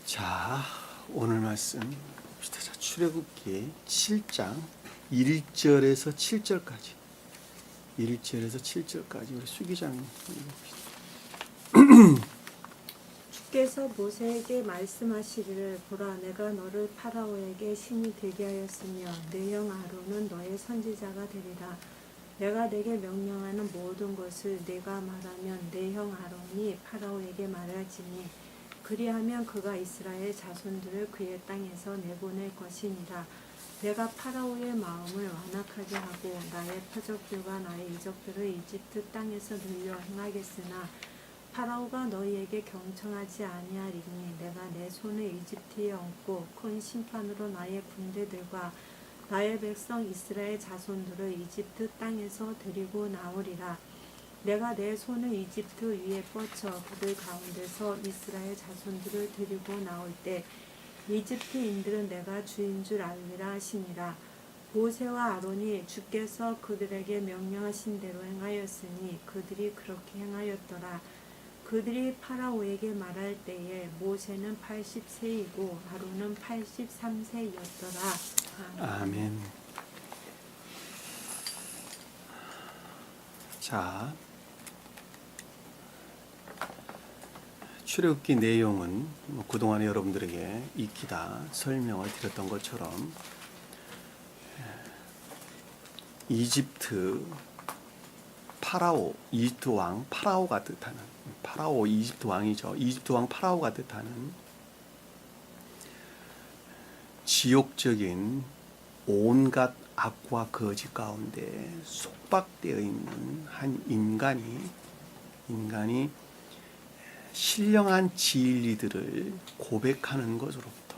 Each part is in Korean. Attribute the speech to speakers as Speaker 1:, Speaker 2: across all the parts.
Speaker 1: 자, 오늘 말씀 봅시다. 자, 출애굽기 7장 1절에서 7절까지. 1절에서 7절까지 우리 수기장님 읽어봅시다.
Speaker 2: 주께서 모세에게 말씀하시기를 보라 내가 너를 파라오에게 신이 되게 하였으며 내 형 아론은 너의 선지자가 되리라. 내가 내게 명령하는 모든 것을 내가 말하면 내 형 아론이 파라오에게 말할지니 그리하면 그가 이스라엘 자손들을 그의 땅에서 내보낼 것이니라. 내가 파라오의 마음을 완악하게 하고 나의 표적들과 나의 이적들을 이집트 땅에서 늘려 행하겠으나 파라오가 너희에게 경청하지 아니하리니 내가 내 손을 이집트에 얹고 큰 심판으로 나의 군대들과 나의 백성 이스라엘 자손들을 이집트 땅에서 데리고 나오리라. 내가 내 손을 이집트 위에 뻗쳐 그들 가운데서 이스라엘 자손들을 데리고 나올 때 이집트인들은 내가 주인 줄 알리라 하시니라. 모세와 아론이 주께서 그들에게 명령하신 대로 행하였으니 그들이 그렇게 행하였더라. 그들이 파라오에게 말할 때에 모세는 80세이고 아론은 83세였더라.
Speaker 1: 아멘. 자, 출애굽기 내용은 그동안에 여러분들에게 익히다 설명을 드렸던 것처럼 이집트 파라오, 이집트 왕 파라오가 뜻하는 파라오 이집트 왕이죠. 이집트 왕 파라오가 뜻하는 지옥적인 온갖 악과 거짓 가운데 속박되어 있는 한 인간이 신령한 진리들을 고백하는 것으로부터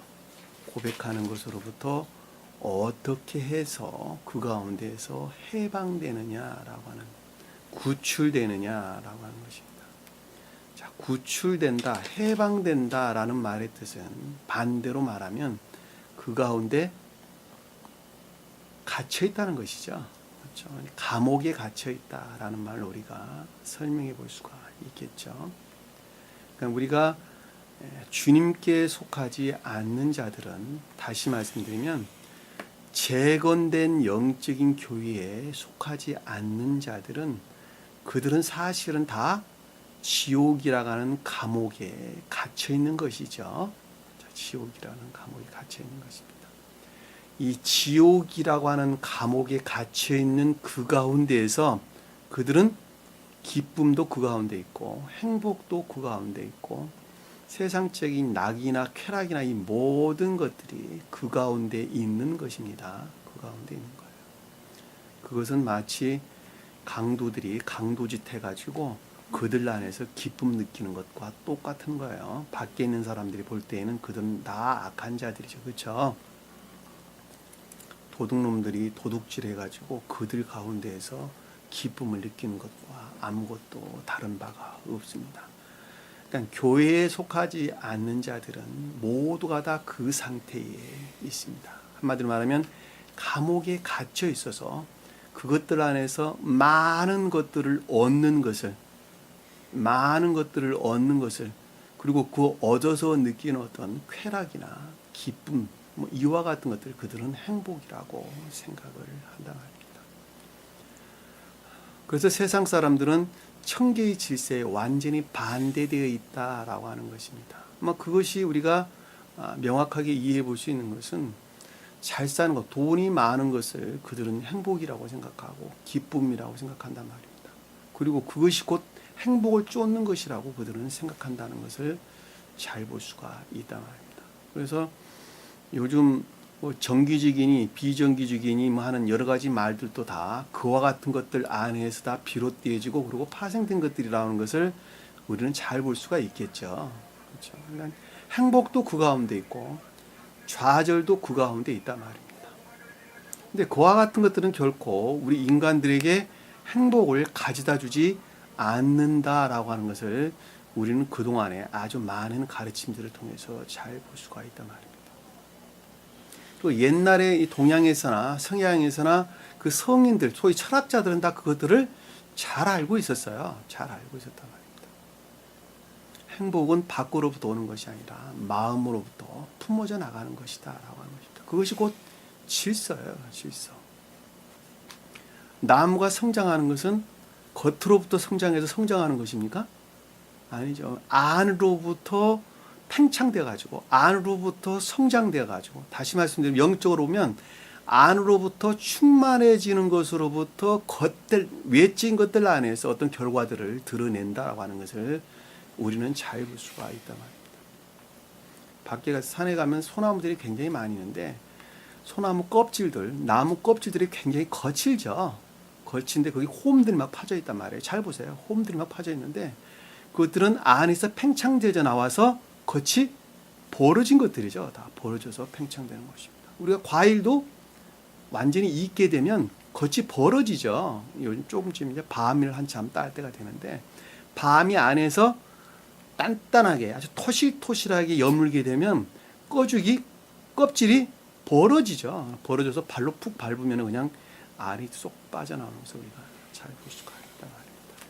Speaker 1: 어떻게 해서 그 가운데에서 해방되느냐라고 하는, 구출되느냐라고 하는 것입니다. 자, 구출된다, 해방된다라는 말의 뜻은 반대로 말하면 그 가운데 갇혀 있다는 것이죠. 그렇죠? 감옥에 갇혀 있다라는 말로 우리가 설명해 볼 수가 있겠죠. 그러니까 우리가 주님께 속하지 않는 자들은, 다시 말씀드리면 재건된 영적인 교회에 속하지 않는 자들은, 그들은 사실은 다 지옥이라고 하는 감옥에 갇혀 있는 것이죠. 지옥이라는 감옥에 갇혀 있는 것입니다. 이 지옥이라고 하는 감옥에 갇혀 있는 그 가운데에서 그들은 기쁨도 그 가운데 있고 행복도 그 가운데 있고 세상적인 낙이나 쾌락이나 이 모든 것들이 그 가운데 있는 것입니다. 그 가운데 있는 거예요. 그것은 마치 강도들이 강도짓 해가지고 그들 안에서 기쁨 느끼는 것과 똑같은 거예요. 밖에 있는 사람들이 볼 때에는 그들은 다 악한 자들이죠. 그렇죠? 도둑놈들이 도둑질 해가지고 그들 가운데에서 기쁨을 느끼는 것과 아무것도 다른 바가 없습니다. 그러니까 교회에 속하지 않는 자들은 모두가 다 그 상태에 있습니다. 한마디로 말하면 감옥에 갇혀 있어서 그것들 안에서 많은 것들을 얻는 것을, 그리고 그 얻어서 느끼는 어떤 쾌락이나 기쁨, 이와 같은 것들, 그들은 행복이라고 생각을 한다 말입니다. 그래서 세상 사람들은 천계의 질서에 완전히 반대되어 있다라고 하는 것입니다. 그것이 우리가 명확하게 이해해 볼 수 있는 것은, 잘 사는 것, 돈이 많은 것을 그들은 행복이라고 생각하고 기쁨이라고 생각한단 말입니다. 그리고 그것이 곧 행복을 쫓는 것이라고 그들은 생각한다는 것을 잘 볼 수가 있단 말입니다. 그래서 요즘 정기적이니 비정기적이니 하는 여러 가지 말들도 다 그와 같은 것들 안에서 다 비롯되어지고 그리고 파생된 것들이라는 것을 우리는 잘 볼 수가 있겠죠. 그렇죠? 그러니까 행복도 그 가운데 있고 좌절도 그 가운데 있단 말입니다. 근데 그와 같은 것들은 결코 우리 인간들에게 행복을 가져다 주지 않는다라고 하는 것을 우리는 그동안에 아주 많은 가르침들을 통해서 잘 볼 수가 있단 말입니다. 또 옛날에 이 동양에서나 서양에서나 그 성인들, 소위 철학자들은 다 그것들을 잘 알고 있었어요. 잘 알고 있었단 말입니다. 행복은 밖으로부터 오는 것이 아니라 마음으로부터 품어져 나가는 것이다 라고 하는 것입니다. 그것이 곧 질서예요. 질서. 나무가 성장하는 것은 겉으로부터 성장해서 성장하는 것입니까? 아니죠. 안으로부터 팽창돼 가지고 안으로부터 성장돼 가지고, 다시 말씀드리면 영적으로 보면 안으로부터 충만해지는 것으로부터 겉들, 외적인 것들 안에서 어떤 결과들을 드러낸다라고 하는 것을 우리는 잘 볼 수가 있단 말입니다. 밖에 가서 산에 가면 소나무들이 굉장히 많이 있는데 소나무 껍질들, 나무 껍질들이 굉장히 거칠죠. 거친데 거기 홈들이 막 파져 있단 말이에요. 잘 보세요. 홈들이 막 파져 있는데 그것들은 안에서 팽창되어 나와서 겉이 벌어진 것들이죠. 다 벌어져서 팽창되는 것입니다. 우리가 과일도 완전히 익게 되면 겉이 벌어지죠. 요즘 조금쯤 이제 밤을 한참 딸 때가 되는데 밤이 안에서 단단하게 아주 토실토실하게 여물게 되면 꺼죽이 껍질이 벌어지죠. 벌어져서 발로 푹 밟으면 그냥 알이 쏙 빠져나오는 것을 우리가 잘 볼 수가 있단 말입니다.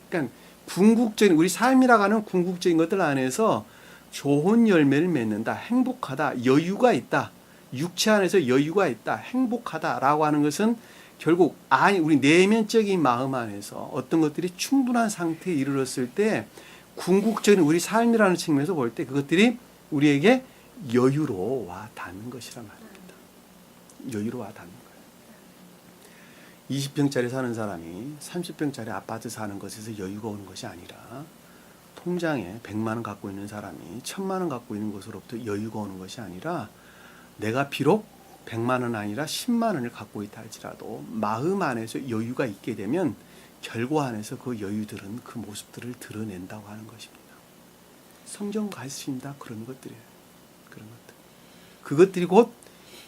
Speaker 1: 그러니까 궁극적인 우리 삶이라고 하는 궁극적인 것들 안에서 좋은 열매를 맺는다, 행복하다, 여유가 있다, 육체 안에서 여유가 있다, 행복하다라고 하는 것은 결국 우리 내면적인 마음 안에서 어떤 것들이 충분한 상태에 이르렀을 때 궁극적인 우리 삶이라는 측면에서 볼 때 그것들이 우리에게 여유로 와 닿는 것이란 말입니다. 여유로 와 닿는 거예요. 20평짜리 사는 사람이 30평짜리 아파트 사는 것에서 여유가 오는 것이 아니라 통장에 100만 원 갖고 있는 사람이 1000만 원 갖고 있는 것으로부터 여유가 오는 것이 아니라 내가 비록 100만 원 아니라 10만 원을 갖고 있다 할지라도 마음 안에서 여유가 있게 되면 결과 안에서 그 여유들은 그 모습들을 드러낸다고 하는 것입니다. 성경 가르칩니다. 그런 것들이에요. 그런 것들. 그것들이 곧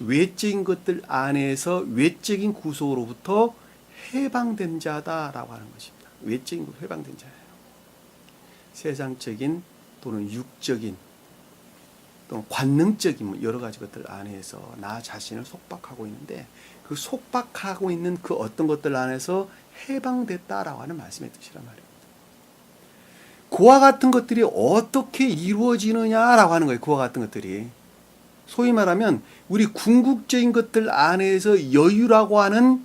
Speaker 1: 외적인 것들 안에서 외적인 구속으로부터 해방된 자다라고 하는 것입니다. 외적인 것 해방된 자예요. 세상적인 또는 육적인 또는 관능적인 여러 가지 것들 안에서 나 자신을 속박하고 있는데 그 속박하고 있는 그 어떤 것들 안에서 해방됐다라고 하는 말씀의 뜻이란 말입니다. 그와 같은 것들이 어떻게 이루어지느냐라고 하는 거예요. 그와 같은 것들이. 소위 말하면 우리 궁극적인 것들 안에서 여유라고 하는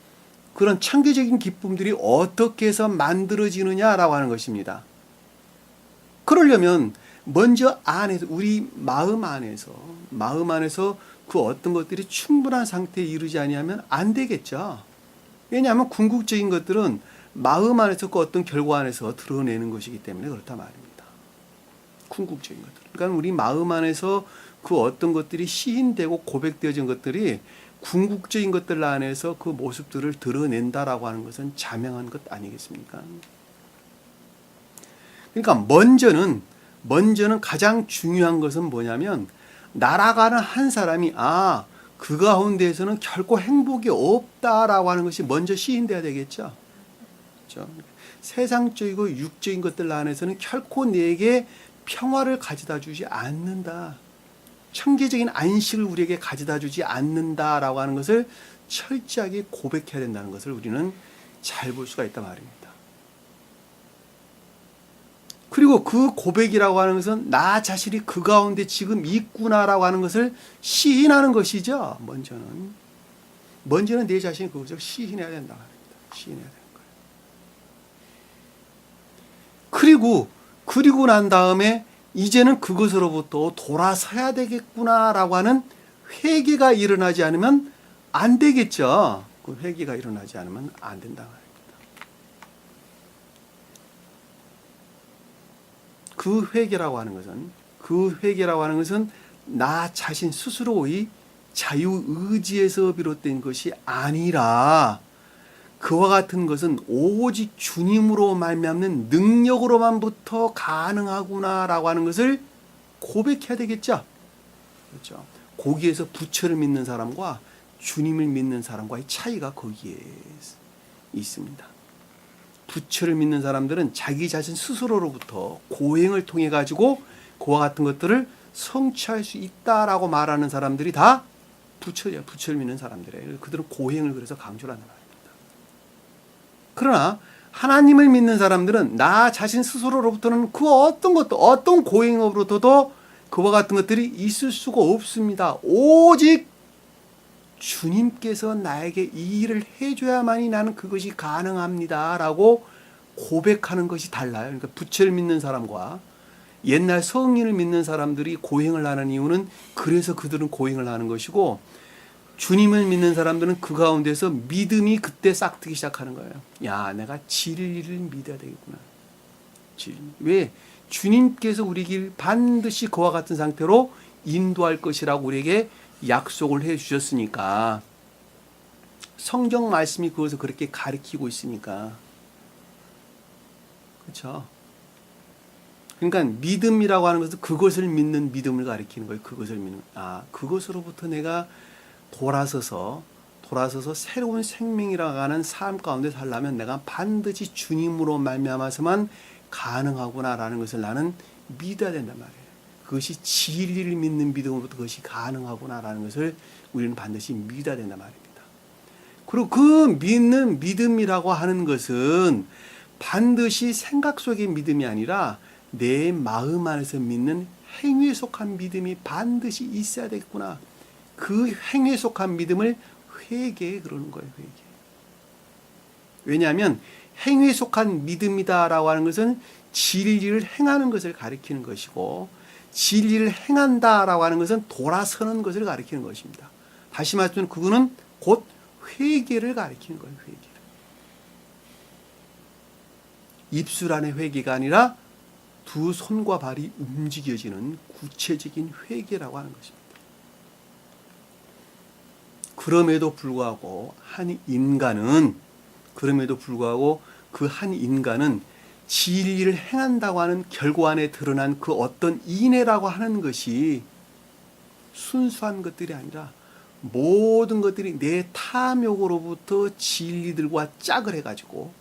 Speaker 1: 그런 창조적인 기쁨들이 어떻게 해서 만들어지느냐라고 하는 것입니다. 그러려면 먼저 안에서 우리 마음 안에서 그 어떤 것들이 충분한 상태에 이르지 아니하면 안 되겠죠. 왜냐하면 궁극적인 것들은 마음 안에서 그 어떤 결과 안에서 드러내는 것이기 때문에 그렇다 말입니다. 궁극적인 것들. 그러니까 우리 마음 안에서 그 어떤 것들이 시인되고 고백되어진 것들이 궁극적인 것들 안에서 그 모습들을 드러낸다라고 하는 것은 자명한 것 아니겠습니까? 그러니까 먼저는 가장 중요한 것은 뭐냐면 날아가는 한 사람이 그 가운데에서는 결코 행복이 없다라고 하는 것이 먼저 시인돼야 되겠죠. 그렇죠? 세상적이고 육적인 것들 안에서는 결코 내게 평화를 가져다 주지 않는다. 청계적인 안식을 우리에게 가져다 주지 않는다라고 하는 것을 철저하게 고백해야 된다는 것을 우리는 잘 볼 수가 있단 말입니다. 그리고 그 고백이라고 하는 것은 나 자신이 그 가운데 지금 있구나라고 하는 것을 시인하는 것이죠. 먼저는 내 자신이 그것을 시인해야 된다. 시인해야 되는 거예요. 그리고 난 다음에 이제는 그것으로부터 돌아서야 되겠구나라고 하는 회개가 일어나지 않으면 안 되겠죠. 그 회개가 일어나지 않으면 안 된다. 그 회개라고 하는 것은 나 자신 스스로의 자유의지에서 비롯된 것이 아니라 그와 같은 것은 오직 주님으로 말미암는 능력으로만부터 가능하구나라고 하는 것을 고백해야 되겠죠. 그렇죠. 거기에서 부처를 믿는 사람과 주님을 믿는 사람과의 차이가 거기에 있습니다. 부처를 믿는 사람들은 자기 자신 스스로로부터 고행을 통해 가지고 그와 같은 것들을 성취할 수 있다라고 말하는 사람들이 다 부처예요. 부처를 믿는 사람들이에요. 그들은 고행을 그래서 강조를 하는 말입니다. 그러나 하나님을 믿는 사람들은 나 자신 스스로로부터는 그 어떤 것도, 어떤 고행으로부터도 그와 같은 것들이 있을 수가 없습니다. 오직 주님께서 나에게 이 일을 해줘야만이 나는 그것이 가능합니다 라고 고백하는 것이 달라요. 그러니까 부처를 믿는 사람과 옛날 성인을 믿는 사람들이 고행을 하는 이유는 그래서 그들은 고행을 하는 것이고, 주님을 믿는 사람들은 그 가운데서 믿음이 그때 싹트기 시작하는 거예요. 야, 내가 진리를 믿어야 되겠구나. 진리. 왜? 주님께서 우리 길 반드시 그와 같은 상태로 인도할 것이라고 우리에게 약속을 해 주셨으니까, 성경 말씀이 그것을 그렇게 가리키고 있으니까. 그렇죠? 그러니까 믿음이라고 하는 것은 그것을 믿는 믿음을 가리키는 거예요. 그것을 믿는. 그것으로부터 내가 돌아서서 새로운 생명이라고 하는 삶 가운데 살려면 내가 반드시 주님으로 말미암아서만 가능하구나라는 것을 나는 믿어야 된단 말이에요. 그것이 진리를 믿는 믿음으로부터 그것이 가능하구나라는 것을 우리는 반드시 믿어야 된단 말입니다. 그리고 그 믿는 믿음이라고 하는 것은 반드시 생각 속의 믿음이 아니라 내 마음 안에서 믿는 행위에 속한 믿음이 반드시 있어야 되겠구나. 그 행위에 속한 믿음을 회개 그러는 거예요. 회개. 왜냐하면 행위에 속한 믿음이다라고 하는 것은 진리를 행하는 것을 가리키는 것이고, 진리를 행한다라고 하는 것은 돌아서는 것을 가리키는 것입니다. 다시 말하면 그거는 곧 회개를 가리키는 거예요. 회개를. 입술 안의 회개가 아니라 두 손과 발이 움직여지는 구체적인 회개라고 하는 것입니다. 그럼에도 불구하고 그 한 인간은 진리를 행한다고 하는 결과 안에 드러난 그 어떤 인애라고 하는 것이 순수한 것들이 아니라 모든 것들이 내 탐욕으로부터 진리들과 짝을 해가지고,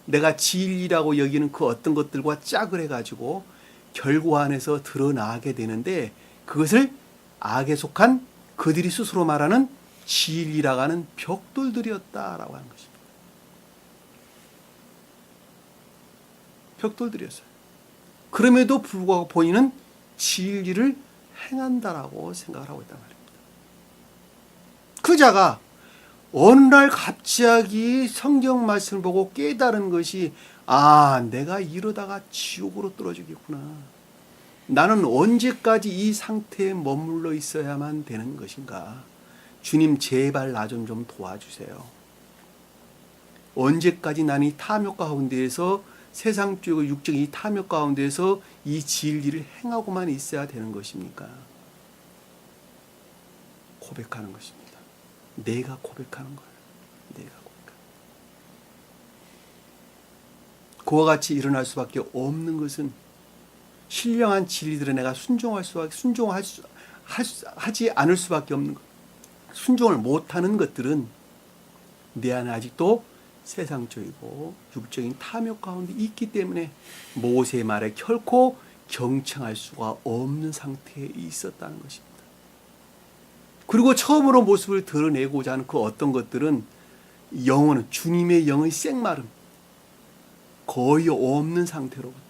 Speaker 1: 내가 진리라고 여기는 그 어떤 것들과 짝을 해가지고 결과 안에서 드러나게 되는데, 그것을 악에 속한 그들이 스스로 말하는 진리라고 하는 벽돌들이었다라고 하는 것입니다. 벽돌들이었어요. 그럼에도 불구하고 본인은 진리를 행한다라고 생각을 하고 있단 말입니다. 그 자가 어느 날 갑자기 성경 말씀을 보고 깨달은 것이, 내가 이러다가 지옥으로 떨어지겠구나. 나는 언제까지 이 상태에 머물러 있어야만 되는 것인가. 주님 제발 나 좀 도와주세요. 언제까지 나는 이 탐욕 가운데에서, 세상적이고 육적인 이 탐욕 가운데에서 이 진리를 행하고만 있어야 되는 것입니까? 고백하는 것입니다. 내가 고백하는 거예요. 내가 고백하는. 그와 같이 일어날 수밖에 없는 것은, 신령한 진리들에 내가 하지 않을 수밖에 없는 것, 순종을 못하는 것들은 내 안에 아직도 세상적이고 육적인 탐욕 가운데 있기 때문에 모세의 말에 결코 경청할 수가 없는 상태에 있었다는 것입니다. 그리고 처음으로 모습을 드러내고자 하는 그 어떤 것들은 영혼은, 주님의 영의 생마름, 거의 없는 상태로부터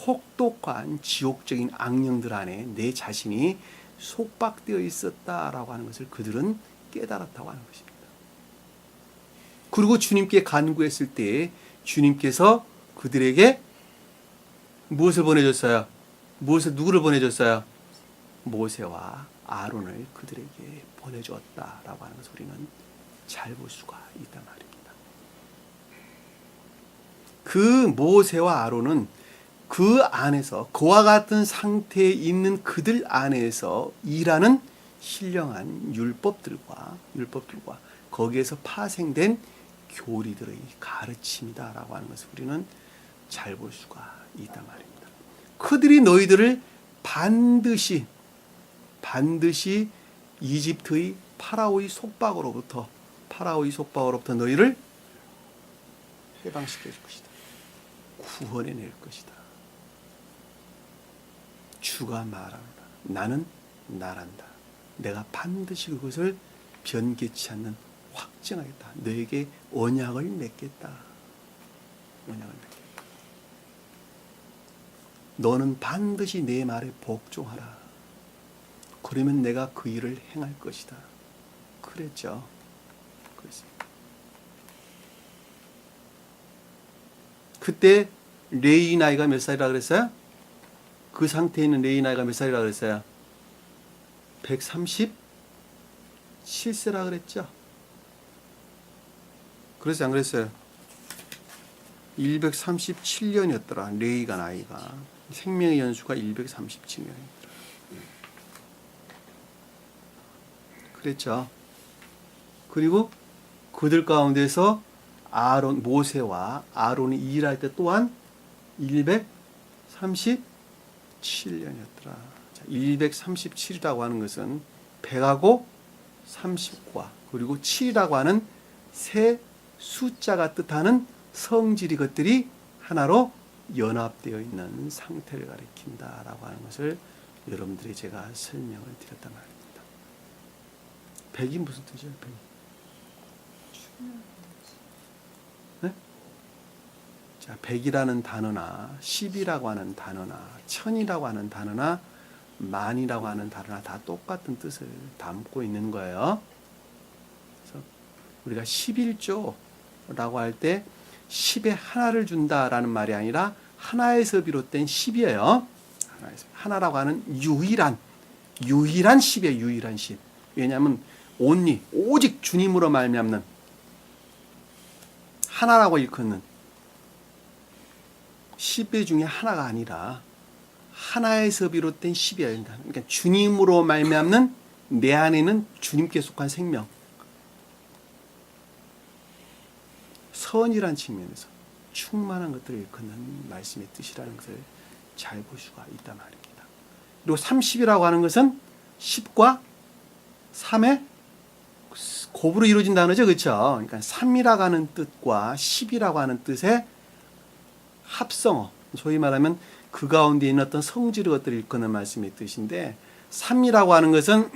Speaker 1: 혹독한 지옥적인 악령들 안에 내 자신이 속박되어 있었다라고 하는 것을 그들은 깨달았다고 하는 것입니다. 그리고 주님께 간구했을 때 주님께서 그들에게 무엇을 보내줬어요? 누구를 보내줬어요? 모세와 아론을 그들에게 보내주었다라고 하는 것을 우리는 잘 볼 수가 있단 말입니다. 그 모세와 아론은 그 안에서, 그와 같은 상태에 있는 그들 안에서 일하는 신령한 율법들과 거기에서 파생된 교리들의 가르침이다라고 하는 것을 우리는 잘 볼 수가 있단 말입니다. 그들이 너희들을 반드시 이집트의 파라오의 속박으로부터 너희를 해방시켜 줄 것이다. 구원해낼 것이다. 주가 말한다. 나는 나란다. 내가 반드시 그것을 변개치 않는 확증하겠다. 너에게 언약을 맺겠다. 언약을 맺겠다. 너는 반드시 내 말에 복종하라. 그러면 내가 그 일을 행할 것이다. 그랬죠. 그랬습니다. 그때 레이 나이가 몇 살이라 그랬어요? 그 상태에 있는 레이 나이가 몇 살이라 그랬어요? 137세라 그랬죠. 그래서 안 그랬어요? 137년이었더라. 레이가 나이가. 생명의 연수가 137년이더라. 그랬죠. 그리고 그들 가운데서 아론, 모세와 아론이 일할 때 또한 137년이었더라. 137이라고 하는 것은 100하고 30과 그리고 7이라고 하는 세 숫자가 뜻하는 성질이 것들이 하나로 연합되어 있는 상태를 가리킨다라고 하는 것을 여러분들이 제가 설명을 드렸단 말입니다. 100이 무슨 뜻이에요? 100. 네? 자, 100이라는 단어나 10이라고 하는 단어나 1000이라고 하는 단어나 만이라고 하는 단어나 다 똑같은 뜻을 담고 있는 거예요. 그래서 우리가 11조라고 할 때 10에 하나를 준다라는 말이 아니라 하나에서 비롯된 10이에요. 하나라고 하는 유일한 10이에요. 유일한 10. 왜냐하면 온리 오직 주님으로 말미암는 하나라고 일컫는 10의 중에 하나가 아니라 하나에서 비롯된 10이어야 된다. 그러니까 주님으로 말미암는 내 안에는 주님께 속한 생명. 선이란 측면에서 충만한 것들을 일컫는 말씀의 뜻이라는 것을 잘 볼 수가 있단 말입니다. 그리고 30이라고 하는 것은 10과 3의 곱으로 이루어진 단어죠. 그렇죠? 그러니까 3이라고 하는 뜻과 10이라고 하는 뜻의 합성어, 소위 말하면 그 가운데 있는 어떤 성질의 것들을 일컫는 말씀의 뜻인데 3이라고 하는 것은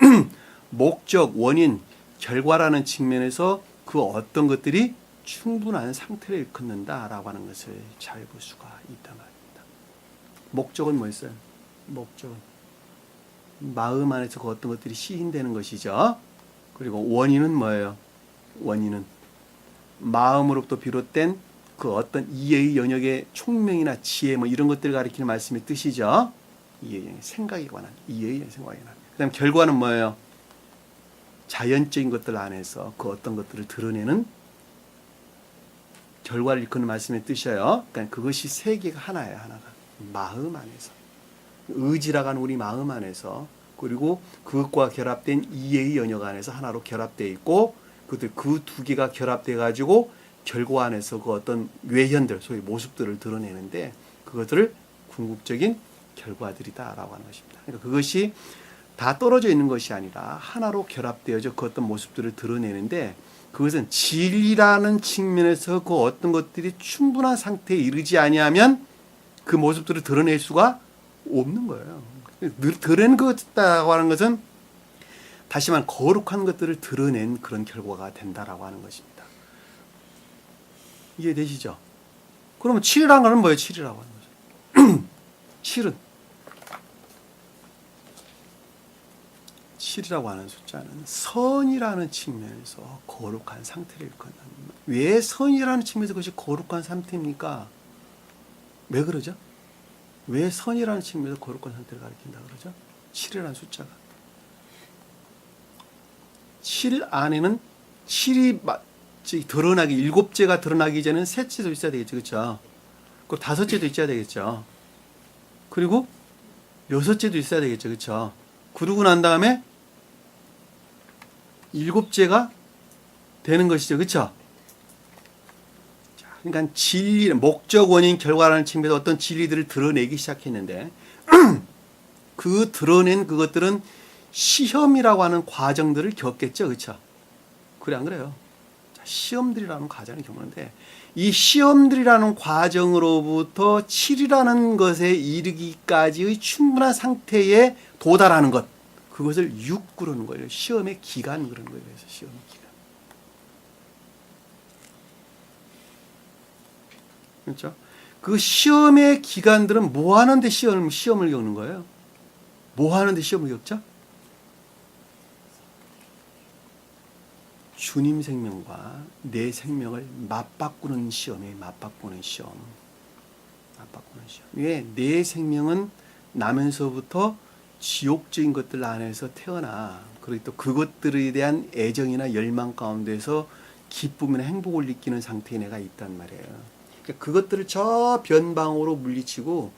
Speaker 1: 목적, 원인, 결과라는 측면에서 그 어떤 것들이 충분한 상태를 일컫는다라고 하는 것을 잘 볼 수가 있단 말입니다. 목적은 뭐였어요? 목적은 마음 안에서 그 어떤 것들이 시인되는 것이죠. 그리고 원인은 뭐예요? 원인은 마음으로부터 비롯된 그 어떤 이해의 영역의 총명이나 지혜 뭐 이런 것들을 가리키는 말씀의 뜻이죠. 이해의 영역, 생각에 관한 이해의 생각에 관한. 그다음 결과는 뭐예요? 자연적인 것들 안에서 그 어떤 것들을 드러내는 결과를 일컫는 말씀의 뜻이에요. 그러니까 그것이 세 개가 하나예요. 하나가 마음 안에서 의지라고 하는 우리 마음 안에서 그리고 그것과 결합된 이해의 영역 안에서 하나로 결합되어 있고 그 두 개가 결합돼 가지고 결과 안에서 그 어떤 외현들 소위 모습들을 드러내는데 그것들을 궁극적인 결과들이다라고 하는 것입니다. 그러니까 그것이 다 떨어져 있는 것이 아니라 하나로 결합되어져 그 어떤 모습들을 드러내는데 그것은 진리라는 측면에서 그 어떤 것들이 충분한 상태에 이르지 아니하면 그 모습들을 드러낼 수가 없는 거예요. 드러낸 것이라고 하는 것은 다시 말하면 거룩한 것들을 드러낸 그런 결과가 된다라고 하는 것입니다. 이해되시죠? 그러면 7이라는 것은 뭐예요? 7이라고 하는 거죠. 7이라고 하는 숫자는 선이라는 측면에서 거룩한 상태를 일컫는. 왜 선이라는 측면에서 그것이 거룩한 상태입니까? 왜 그러죠? 왜 선이라는 측면에서 거룩한 상태를 가리킨다 그러죠? 7이라는 숫자가. 7 안에는 7이 드러나기, 7제가 드러나기 전에는 셋째도 있어야 되겠죠. 그렇죠? 그리고 5제도 있어야 되겠죠. 그리고 6제도 있어야 되겠죠. 그렇죠? 그러고 난 다음에 7제가 되는 것이죠. 그렇죠? 그러니까 진리, 목적, 원인, 결과라는 측면에서 어떤 진리들을 드러내기 시작했는데 그 드러낸 그것들은 시험이라고 하는 과정들을 겪겠죠. 그렇죠? 그래 안 그래요? 자, 시험들이라는 과정을 겪는데 이 시험들이라는 과정으로부터 7이라는 것에 이르기까지의 충분한 상태에 도달하는 것 그것을 6 그러는 거예요. 시험의 기간 그러는 거예요. 그래서 시험의 기간. 그렇죠? 그 시험의 기간들은 뭐 하는데 시험을 겪는 거예요? 뭐 하는데 시험을 겪죠? 주님 생명과 내 생명을 맞바꾸는 시험이에요. 맞바꾸는 시험. 맞바꾸는 시험. 왜? 내 생명은 나면서부터 지옥적인 것들 안에서 태어나, 그리고 또 그것들에 대한 애정이나 열망 가운데서 기쁨이나 행복을 느끼는 상태에 내가 있단 말이에요. 그러니까 그것들을 저 변방으로 물리치고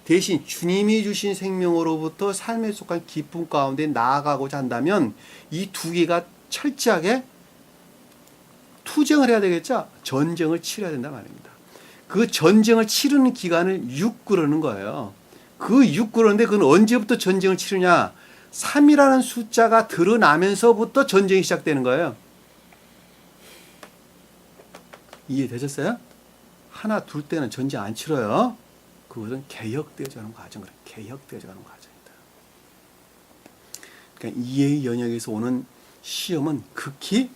Speaker 1: 대신 주님이 주신 생명으로부터 삶에 속한 기쁨 가운데 나아가고자 한다면 이 두 개가 철저하게 투쟁을 해야 되겠죠? 전쟁을 치러야 된단 말입니다. 그 전쟁을 치르는 기간을 육구라는 거예요. 그 육구라는데 그건 언제부터 전쟁을 치르냐? 3이라는 숫자가 드러나면서부터 전쟁이 시작되는 거예요. 이해되셨어요? 하나 둘 때는 전쟁 안 치러요. 그것은 개혁되어가는 과정, 개혁되어가는 과정이다. 그러니까 이해의 영역에서 오는 시험은 극히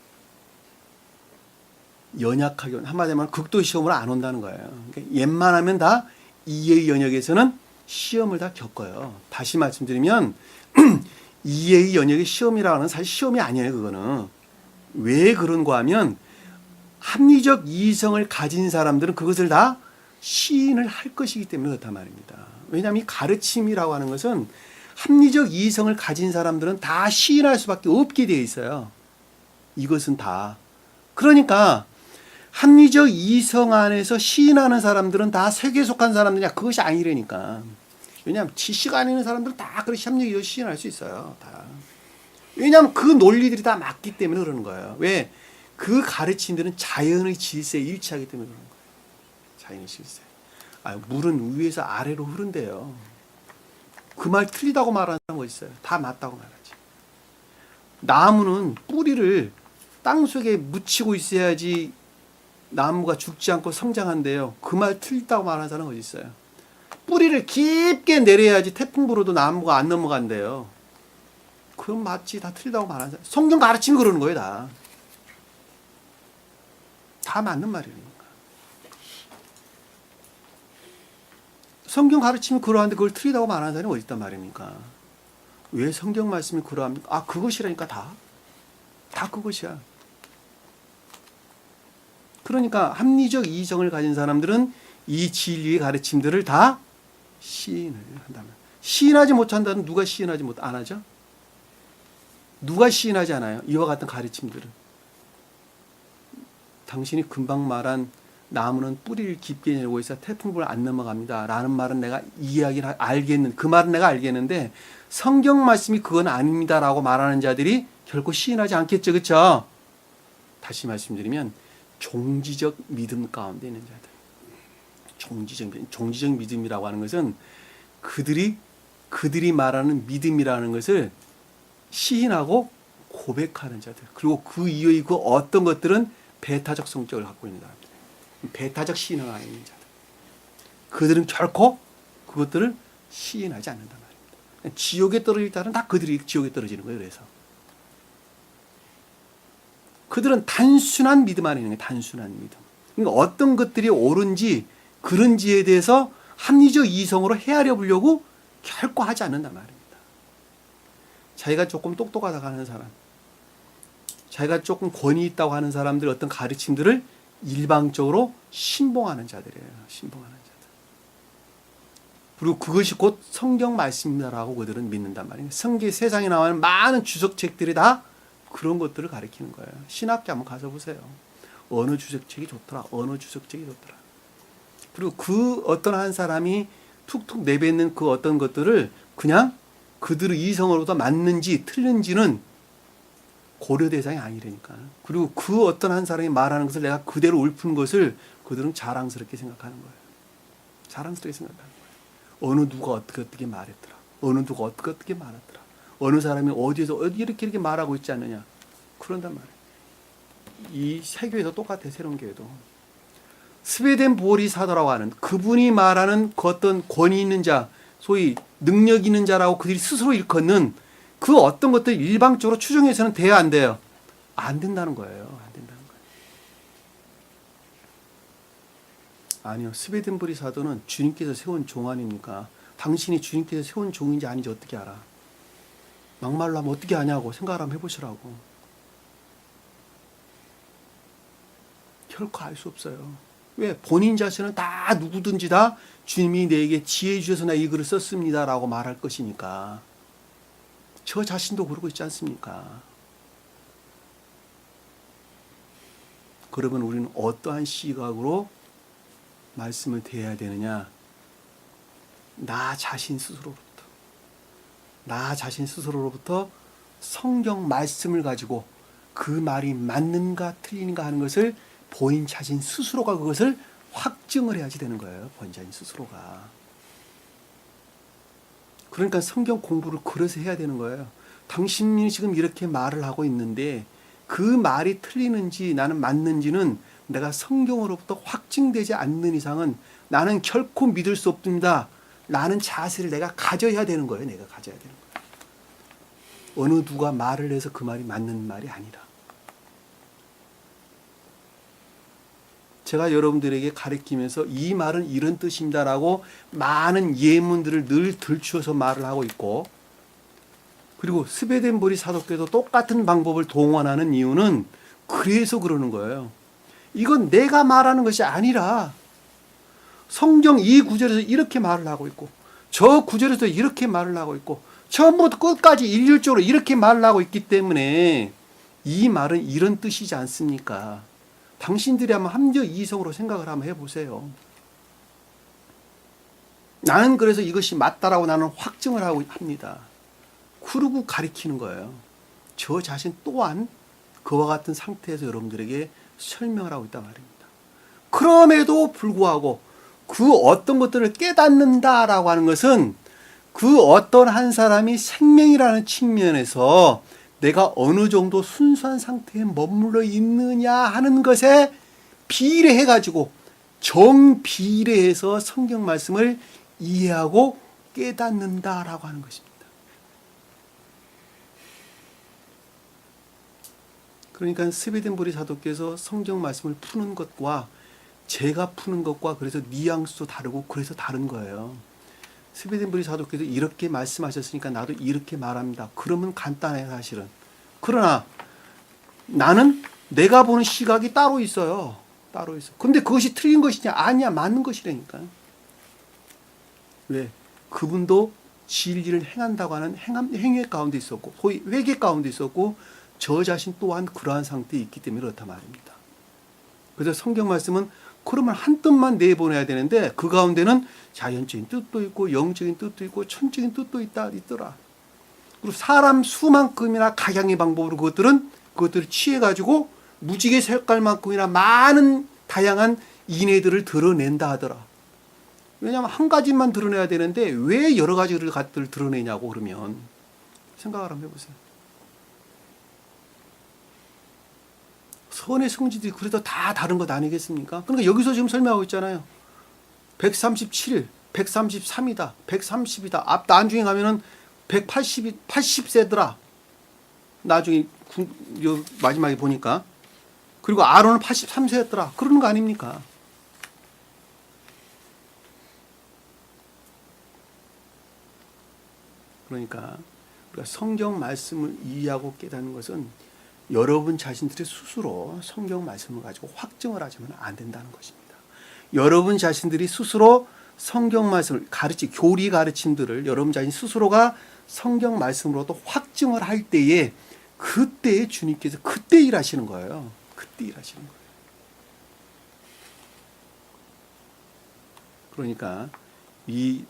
Speaker 1: 연약하게, 한마디로 말하면 극도 시험으로 안 온다는 거예요. 그러니까 웬만하면 다 이해의 영역에서는 시험을 다 겪어요. 다시 말씀드리면 이해의 영역의 시험이라고 하는 사실 시험이 아니에요. 그거는 왜 그런가 하면 합리적 이성을 가진 사람들은 그것을 다 시인을 할 것이기 때문에 그렇단 말입니다. 왜냐하면 이 가르침이라고 하는 것은 합리적 이성을 가진 사람들은 다 시인할 수밖에 없게 되어 있어요. 이것은 다. 그러니까 합리적 이성 안에서 시인하는 사람들은 다 세계에 속한 사람들이냐? 그것이 아니라니까. 왜냐하면 지식 안에 있는 사람들은 다 그렇게 합리적 이성 시인할 수 있어요. 다. 왜냐하면 그 논리들이 다 맞기 때문에 그러는 거예요. 왜? 그 가르침들은 자연의 질서에 일치하기 때문에 그런 거예요. 자연의 질서. 물은 위에서 아래로 흐른대요. 그 말 틀리다고 말하는 사람 어디 있어요? 다 맞다고 말하지. 나무는 뿌리를 땅 속에 묻히고 있어야지 나무가 죽지 않고 성장한대요. 그 말 틀리다고 말하는 사람 어디 있어요? 뿌리를 깊게 내려야지 태풍 불어도 나무가 안 넘어간대요. 그건 맞지. 다 틀리다고 말하는 사람. 성경 가르침이 그러는 거예요. 다 맞는 말이니까. 성경 가르침이 그러한데 그걸 틀리다고 말하는 사람이 어디 있단 말입니까? 왜 성경 말씀이 그러합니까? 그것이라니까 다. 다 그것이야. 그러니까 합리적 이성을 가진 사람들은 이 진리의 가르침들을 다 시인을 한다면, 시인하지 못한다면 누가 시인하지 안 하죠? 누가 시인하지 않아요? 이와 같은 가르침들은. 당신이 금방 말한 나무는 뿌리를 깊게 내리고 있어 태풍불 안 넘어갑니다 라는 말은 내가 알겠는, 그 말은 내가 알겠는데 성경 말씀이 그건 아닙니다 라고 말하는 자들이 결코 시인하지 않겠죠. 그렇죠? 다시 말씀드리면 종지적 믿음 가운데 있는 자들. 종지적 믿음이라고 하는 것은 그들이 말하는 믿음이라는 것을 시인하고 고백하는 자들. 그리고 그 이후의 그 어떤 것들은 배타적 성격을 갖고 있는 사람들. 배타적 시인을 하고 있는 자들. 그들은 결코 그것들을 시인하지 않는단 말입니다. 지옥에 떨어질 자는 다 그들이 지옥에 떨어지는 거예요. 그래서 그들은 단순한 믿음 안에 있는 거예요. 단순한 믿음. 그러니까 어떤 것들이 옳은지 그런지에 대해서 합리적 이성으로 헤아려 보려고 결코 하지 않는단 말입니다. 자기가 조금 똑똑하다고 하는 사람, 자기가 조금 권위 있다고 하는 사람들 어떤 가르침들을 일방적으로 신봉하는 자들이에요. 신봉하는 자들. 그리고 그것이 곧 성경 말씀이라고 그들은 믿는단 말이에요. 세상에 나오는 많은 주석책들이 다 그런 것들을 가리키는 거예요. 신학교 한번 가서 보세요. 어느 주석책이 좋더라. 어느 주석책이 좋더라. 그리고 그 어떤 한 사람이 툭툭 내뱉는 그 어떤 것들을 그냥 그들의 이성으로부터 맞는지 틀린지는 고려 대상이 아니라니까. 그리고 그 어떤 한 사람이 말하는 것을 내가 그대로 읊은 것을 그들은 자랑스럽게 생각하는 거예요. 자랑스럽게 생각하는 거예요. 어느 누가 어떻게 말했더라. 어느 누가 어떻게 말했더라. 어느 사람이 어디에서 이렇게 말하고 있지 않느냐. 그런단 말이에요. 이 세교에도 똑같아. 새로운 교회도. 스웨덴 보리 사도라고 하는 그분이 말하는 그 어떤 권위 있는 자, 소위 능력 있는 자라고 그들이 스스로 일컫는 그 어떤 것들 일방적으로 추정해서는 돼야 안 돼요? 안 된다는 거예요. 안 된다는 거예요. 아니요. 스베덴부리 사도는 주님께서 세운 종 아닙니까? 당신이 주님께서 세운 종인지 아닌지 어떻게 알아? 막말로 하면 어떻게 아냐고 생각을 한번 해보시라고. 결코 알 수 없어요. 왜? 본인 자신은 다 누구든지 다 주님이 내게 지혜 주셔서 나 이 글을 썼습니다 라고 말할 것이니까. 저 자신도 그러고 있지 않습니까? 그러면 우리는 어떠한 시각으로 말씀을 대해야 되느냐? 나 자신 스스로로부터 성경 말씀을 가지고 그 말이 맞는가 틀린가 하는 것을 본인 자신 스스로가 그것을 확증을 해야지 되는 거예요. 본인 자신 스스로가. 그러니까 성경 공부를 그래서 해야 되는 거예요. 당신이 지금 이렇게 말을 하고 있는데 그 말이 틀리는지 나는 맞는지는 내가 성경으로부터 확증되지 않는 이상은 나는 결코 믿을 수 없습니다. 라는 자세를 내가 가져야 되는 거예요. 내가 가져야 되는 거예요. 어느 누가 말을 해서 그 말이 맞는 말이 아니라. 제가 여러분들에게 가르치면서 이 말은 이런 뜻입니다라고 많은 예문들을 늘 들추어서 말을 하고 있고, 그리고 스베덴부리 사도께도 똑같은 방법을 동원하는 이유는 그래서 그러는 거예요. 이건 내가 말하는 것이 아니라 성경 이 구절에서 이렇게 말을 하고 있고 저 구절에서 이렇게 말을 하고 있고 처음부터 끝까지 일률적으로 이렇게 말을 하고 있기 때문에 이 말은 이런 뜻이지 않습니까? 당신들이 한번 함정이성으로 생각을 한번 해보세요. 나는 그래서 이것이 맞다라고 나는 확증을 하고 합니다. 그러고 가리키는 거예요. 저 자신 또한 그와 같은 상태에서 여러분들에게 설명을 하고 있단 말입니다. 그럼에도 불구하고 그 어떤 것들을 깨닫는다라고 하는 것은 그 어떤 한 사람이 생명이라는 측면에서 내가 어느 정도 순수한 상태에 머물러 있느냐 하는 것에 비례해가지고 정비례해서 성경 말씀을 이해하고 깨닫는다라고 하는 것입니다. 그러니까 스베덴부리 사도께서 성경 말씀을 푸는 것과 제가 푸는 것과 그래서 뉘앙스도 다르고 그래서 다른 거예요. 스베덴부리 사도께서 이렇게 말씀하셨으니까 나도 이렇게 말합니다. 그러면 간단해요, 사실은. 그러나 나는 내가 보는 시각이 따로 있어요. 따로 있어. 근데 그것이 틀린 것이냐? 아니야, 맞는 것이라니까. 왜? 그분도 진리를 행한다고 하는 행위 가운데 있었고, 소위 회개 가운데 있었고, 저 자신 또한 그러한 상태에 있기 때문에 그렇다 말입니다. 그래서 성경 말씀은 그러면 한 뜻만 내보내야 되는데 그 가운데는 자연적인 뜻도 있고 영적인 뜻도 있고 천적인 뜻도 있더라. 그리고 사람 수만큼이나 각양의 방법으로 그것들을 취해가지고 무지개 색깔만큼이나 많은 다양한 인해들을 드러낸다 하더라. 왜냐하면 한 가지만 드러내야 되는데 왜 여러 가지를 드러내냐고 그러면 생각을 한번 해보세요. 선의 성질이 그래도 다 다른 것 아니겠습니까? 그러니까 여기서 지금 설명하고 있잖아요. 137, 133이다, 130이다. 앞 나중에 가면은 80세더라. 나중에 마지막에 보니까. 그리고 아론은 83세였더라. 그러는 거 아닙니까? 그러니까 우리가 성경 말씀을 이해하고 깨닫는 것은 여러분 자신들이 스스로 성경 말씀을 가지고 확증을 하지만 안 된다는 것입니다. 여러분 자신들이 스스로 성경 말씀을 교리 가르침들을 여러분 자신 스스로가 성경 말씀으로도 확증을 할 때에 그때에 주님께서 그때 일하시는 거예요. 그때 일하시는 거예요. 그러니까 이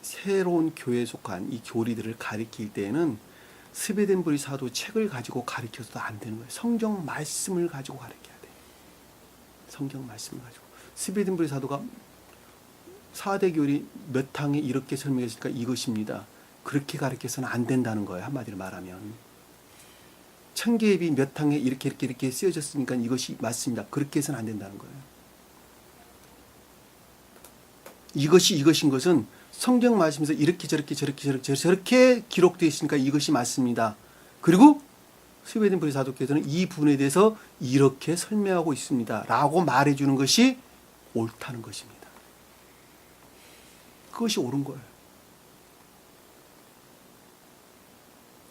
Speaker 1: 새로운 교회에 속한 이 교리들을 가리킬 때에는 스베덴부리 사도 책을 가지고 가르쳐서도 안 되는 거예요. 성경 말씀을 가지고 가르쳐야 돼요. 성경 말씀을 가지고. 스베덴부리 사도가 4대 교리 몇 항에 이렇게 설명했으니까 이것입니다. 그렇게 가르쳐서는 안 된다는 거예요. 한마디로 말하면. 천계입이 몇 항에 이렇게 쓰여졌으니까 이것이 맞습니다. 그렇게 해서는 안 된다는 거예요. 이것인 것은 성경 말씀에서 이렇게 저렇게 기록되어 있으니까 이것이 맞습니다. 그리고 스웨덴부리 사도께서는 이 부분에 대해서 이렇게 설명하고 있습니다. 라고 말해주는 것이 옳다는 것입니다. 그것이 옳은 거예요.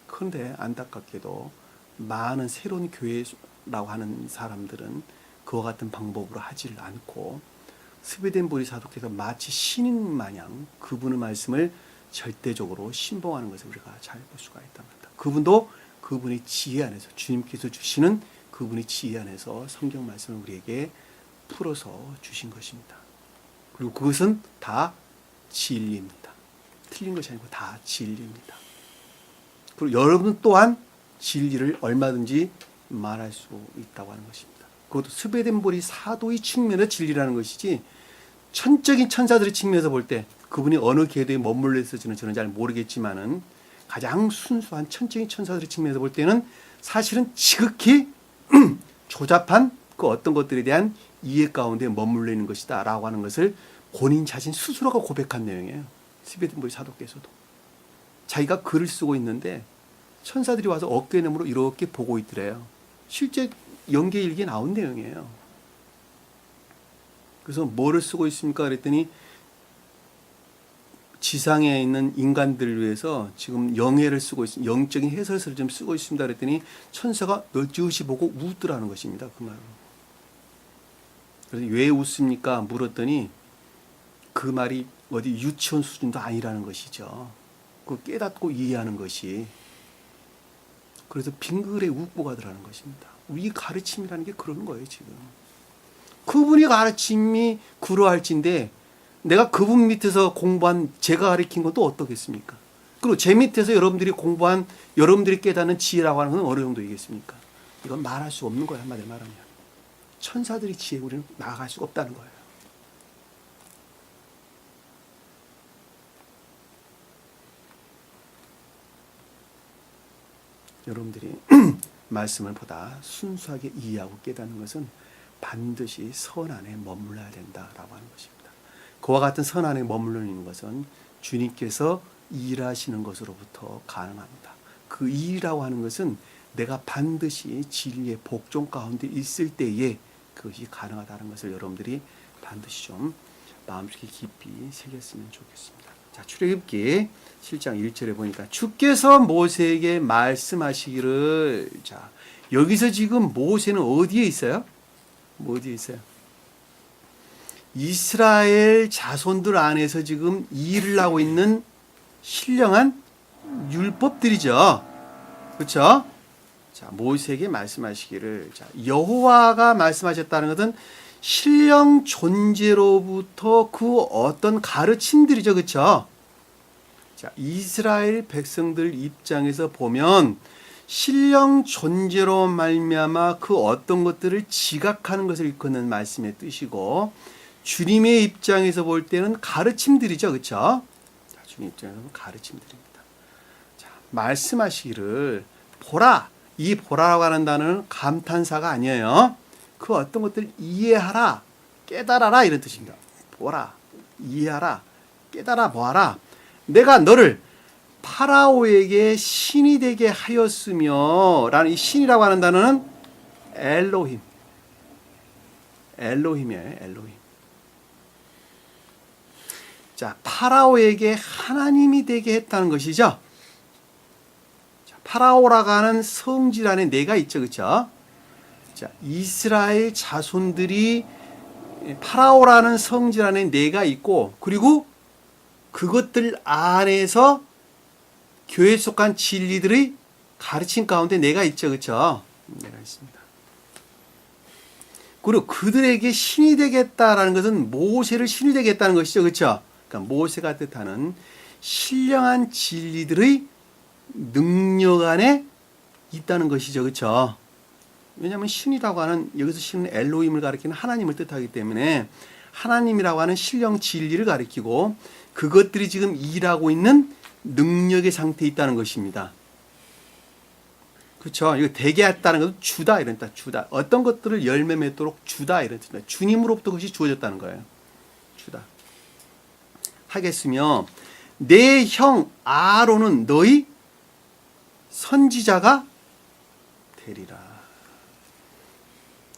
Speaker 1: 그런데 안타깝게도 많은 새로운 교회라고 하는 사람들은 그와 같은 방법으로 하지를 않고 스베덴 보리 사도께서 마치 신인 마냥 그분의 말씀을 절대적으로 신봉하는 것을 우리가 잘 볼 수가 있답니다. 그분도 그분의 지혜 안에서 주님께서 주시는 그분의 지혜 안에서 성경 말씀을 우리에게 풀어서 주신 것입니다. 그리고 그것은 다 진리입니다. 틀린 것이 아니고 다 진리입니다. 그리고 여러분 또한 진리를 얼마든지 말할 수 있다고 하는 것입니다. 그것도 스베덴 보리 사도의 측면에서 진리라는 것이지 천적인 천사들의 측면에서 볼 때 그분이 어느 궤도에 머물러 있을지는 저는 잘 모르겠지만은 가장 순수한 천적인 천사들의 측면에서 볼 때는 사실은 지극히 조잡한 그 어떤 것들에 대한 이해 가운데 머물러 있는 것이다 라고 하는 것을 본인 자신 스스로가 고백한 내용이에요. 스베덴 보리 사도께서도 자기가 글을 쓰고 있는데 천사들이 와서 어깨너머로 이렇게 보고 있더래요. 실제 연계 일기에 나온 내용이에요. 그래서 뭐를 쓰고 있습니까? 그랬더니 지상에 있는 인간들을 위해서 지금 영해를 쓰고 있습니다. 영적인 해설서를 좀 쓰고 있습니다. 그랬더니 천사가 널찍이 보고 웃더라는 것입니다. 그 말로. 그래서 왜 웃습니까? 물었더니 그 말이 어디 유치원 수준도 아니라는 것이죠. 그 깨닫고 이해하는 것이. 그래서 빙글에 웃고 가더라는 것입니다. 우리 가르침이라는 게 그런 거예요, 지금. 그분이 가르침이 그러할진데 내가 그분 밑에서 공부한 제가 가르친 것도 어떻겠습니까? 그리고 제 밑에서 여러분들이 공부한 여러분들이 깨닫는 지혜라고 하는 건 어느 정도이겠습니까? 이건 말할 수 없는 거예요, 한마디로 말하면. 천사들의 지혜 우리는 나아갈 수가 없다는 거예요. 여러분들이 말씀을 보다 순수하게 이해하고 깨닫는 것은 반드시 선 안에 머물러야 된다라고 하는 것입니다. 그와 같은 선 안에 머물러 있는 것은 주님께서 일하시는 것으로부터 가능합니다. 그 일이라고 하는 것은 내가 반드시 진리의 복종 가운데 있을 때에 그것이 가능하다는 것을 여러분들이 반드시 좀 마음속에 깊이 새겼으면 좋겠습니다. 자, 출애굽기 7장 1절에 보니까 주께서 모세에게 말씀하시기를, 자, 여기서 지금 모세는 어디에 있어요? 뭐 어디에 있어요? 이스라엘 자손들 안에서 지금 일을 하고 있는 신령한 율법들이죠. 그렇죠? 자, 모세에게 말씀하시기를, 자, 여호와가 말씀하셨다는 것은 신령 존재로부터 그 어떤 가르침들이죠. 그렇죠? 자, 이스라엘 백성들 입장에서 보면 신령 존재로 말미암아 그 어떤 것들을 지각하는 것을 일컫는 말씀의 뜻이고, 주님의 입장에서 볼 때는 가르침들이죠. 그렇죠? 자, 주님 입장에서 보면 가르침들입니다. 자, 말씀하시기를 보라. 이 보라라고 하는 단어는 감탄사가 아니에요. 그 어떤 것들을 이해하라, 깨달아라 이런 뜻입니다. 보라, 이해하라, 깨달아 보아라. 내가 너를 파라오에게 신이 되게 하였으며, 라는 이 신이라고 하는 단어는 엘로힘. 엘로힘이에요, 엘로힘. 자, 파라오에게 하나님이 되게 했다는 것이죠. 자, 파라오라고 하는 성질 안에 내가 있죠, 그렇죠? 자, 이스라엘 자손들이 파라오라는 성질 안에 내가 있고, 그리고 그것들 안에서 교회에 속한 진리들의 가르침 가운데 내가 있죠. 그렇죠? 내가 있습니다. 그리고 그들에게 신이 되겠다라는 것은 모세를 신이 되겠다는 것이죠. 그렇죠? 그러니까 모세가 뜻하는 신령한 진리들의 능력 안에 있다는 것이죠. 그렇죠? 왜냐하면 신이라고 하는, 여기서 신은 엘로힘을 가리키는 하나님을 뜻하기 때문에 하나님이라고 하는 신령 진리를 가리키고 그것들이 지금 일하고 있는 능력의 상태에 있다는 것입니다. 그렇죠? 이거 되게 했다는 것은 주다 이런 뜻, 주다. 어떤 것들을 열매 맺도록 주다 이런 뜻입니다. 주님으로부터 그것이 주어졌다는 거예요. 주다. 하겠으며 내 형 아론은 너희 선지자가 되리라.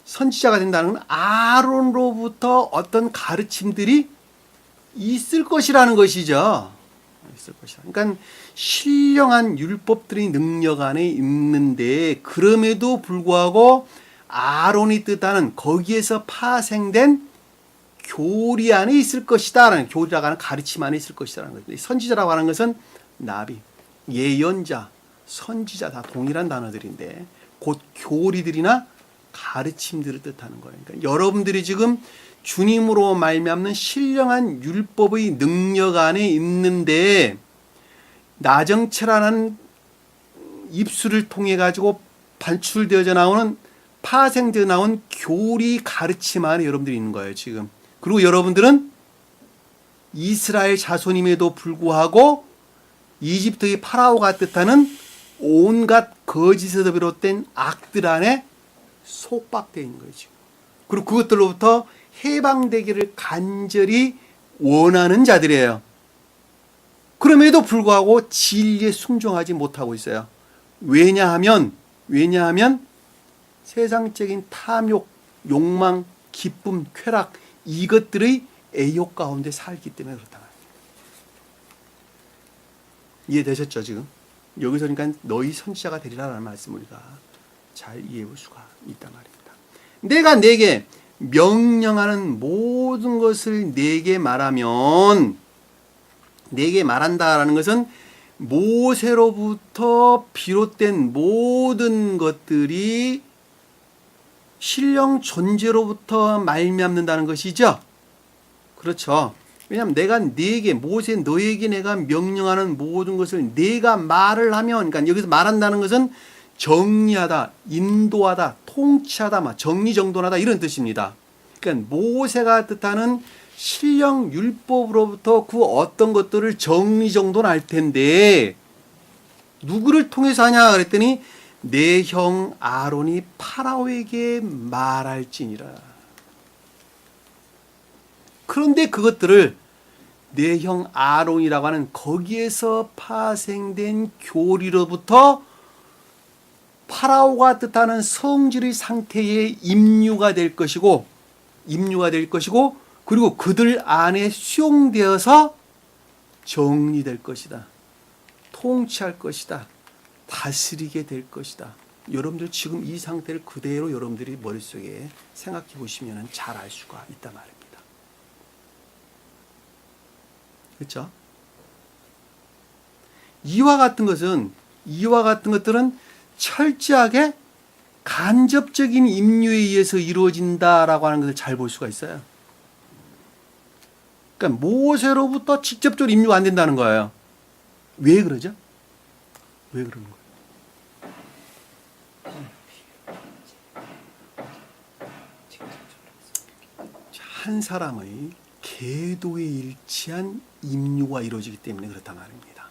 Speaker 1: 선지자가 된다는 건 아론으로부터 어떤 가르침들이 있을 것이라는 것이죠. 있을 것이다. 그러니까 신령한 율법들이 능력 안에 있는데 그럼에도 불구하고 아론이 뜻하는 거기에서 파생된 교리 안에 있을 것이다라는, 교리라고 하는 가르침 안에 있을 것이다라는 거죠. 선지자라고 하는 것은 나비, 예언자, 선지자 다 동일한 단어들인데 곧 교리들이나 가르침들을 뜻하는 거예요. 그러니까 여러분들이 지금 주님으로 말미암는 신령한 율법의 능력 안에 있는데 나정체라는 입술을 통해 가지고 반출되어져 나오는, 파생되어 나온 교리 가르침 안에 여러분들이 있는 거예요, 지금. 그리고 여러분들은 이스라엘 자손임에도 불구하고 이집트의 파라오가 뜻하는 온갖 거짓에서 비롯된 악들 안에 속박되어 있는 거예요, 지금. 그리고 그것들로부터 해방되기를 간절히 원하는 자들이에요. 그럼에도 불구하고 진리에 순종하지 못하고 있어요. 왜냐하면 세상적인 탐욕, 욕망, 기쁨, 쾌락 이것들의 애욕 가운데 살기 때문에 그렇다. 이해되셨죠, 지금? 여기서 그러니까 너희 선지자가 되리라는 말씀을 우리가 잘 이해해 볼 수가 있단 말입니다. 내가 내게 명령하는 모든 것을 내게 말하면, 내게 말한다라는 것은 모세로부터 비롯된 모든 것들이 신령 존재로부터 말미암는다는 것이죠. 그렇죠. 왜냐하면 내가 네게, 모세 너에게 내가 명령하는 모든 것을 내가 말을 하면, 그러니까 여기서 말한다는 것은 정리하다, 인도하다, 통치하다, 정리정돈하다 이런 뜻입니다. 그러니까 모세가 뜻하는 신령 율법으로부터 그 어떤 것들을 정리정돈할 텐데 누구를 통해서 하냐 그랬더니 내 형 아론이 파라오에게 말할지니라. 그런데 그것들을 내 형 아론이라고 하는 거기에서 파생된 교리로부터 파라오가 뜻하는 성질의 상태에 임류가 될 것이고 그리고 그들 안에 수용되어서 정리될 것이다. 통치할 것이다. 다스리게 될 것이다. 여러분들 지금 이 상태를 그대로 여러분들이 머릿속에 생각해 보시면 잘 알 수가 있단 말입니다. 그렇죠? 이와 같은 것들은 철저하게 간접적인 임류에 의해서 이루어진다라고 하는 것을 잘 볼 수가 있어요. 그러니까 모세로부터 직접적으로 임류가 안 된다는 거예요. 왜 그러죠? 왜 그러는 거예요? 한 사람의 계도에 일치한 임류가 이루어지기 때문에 그렇단 말입니다.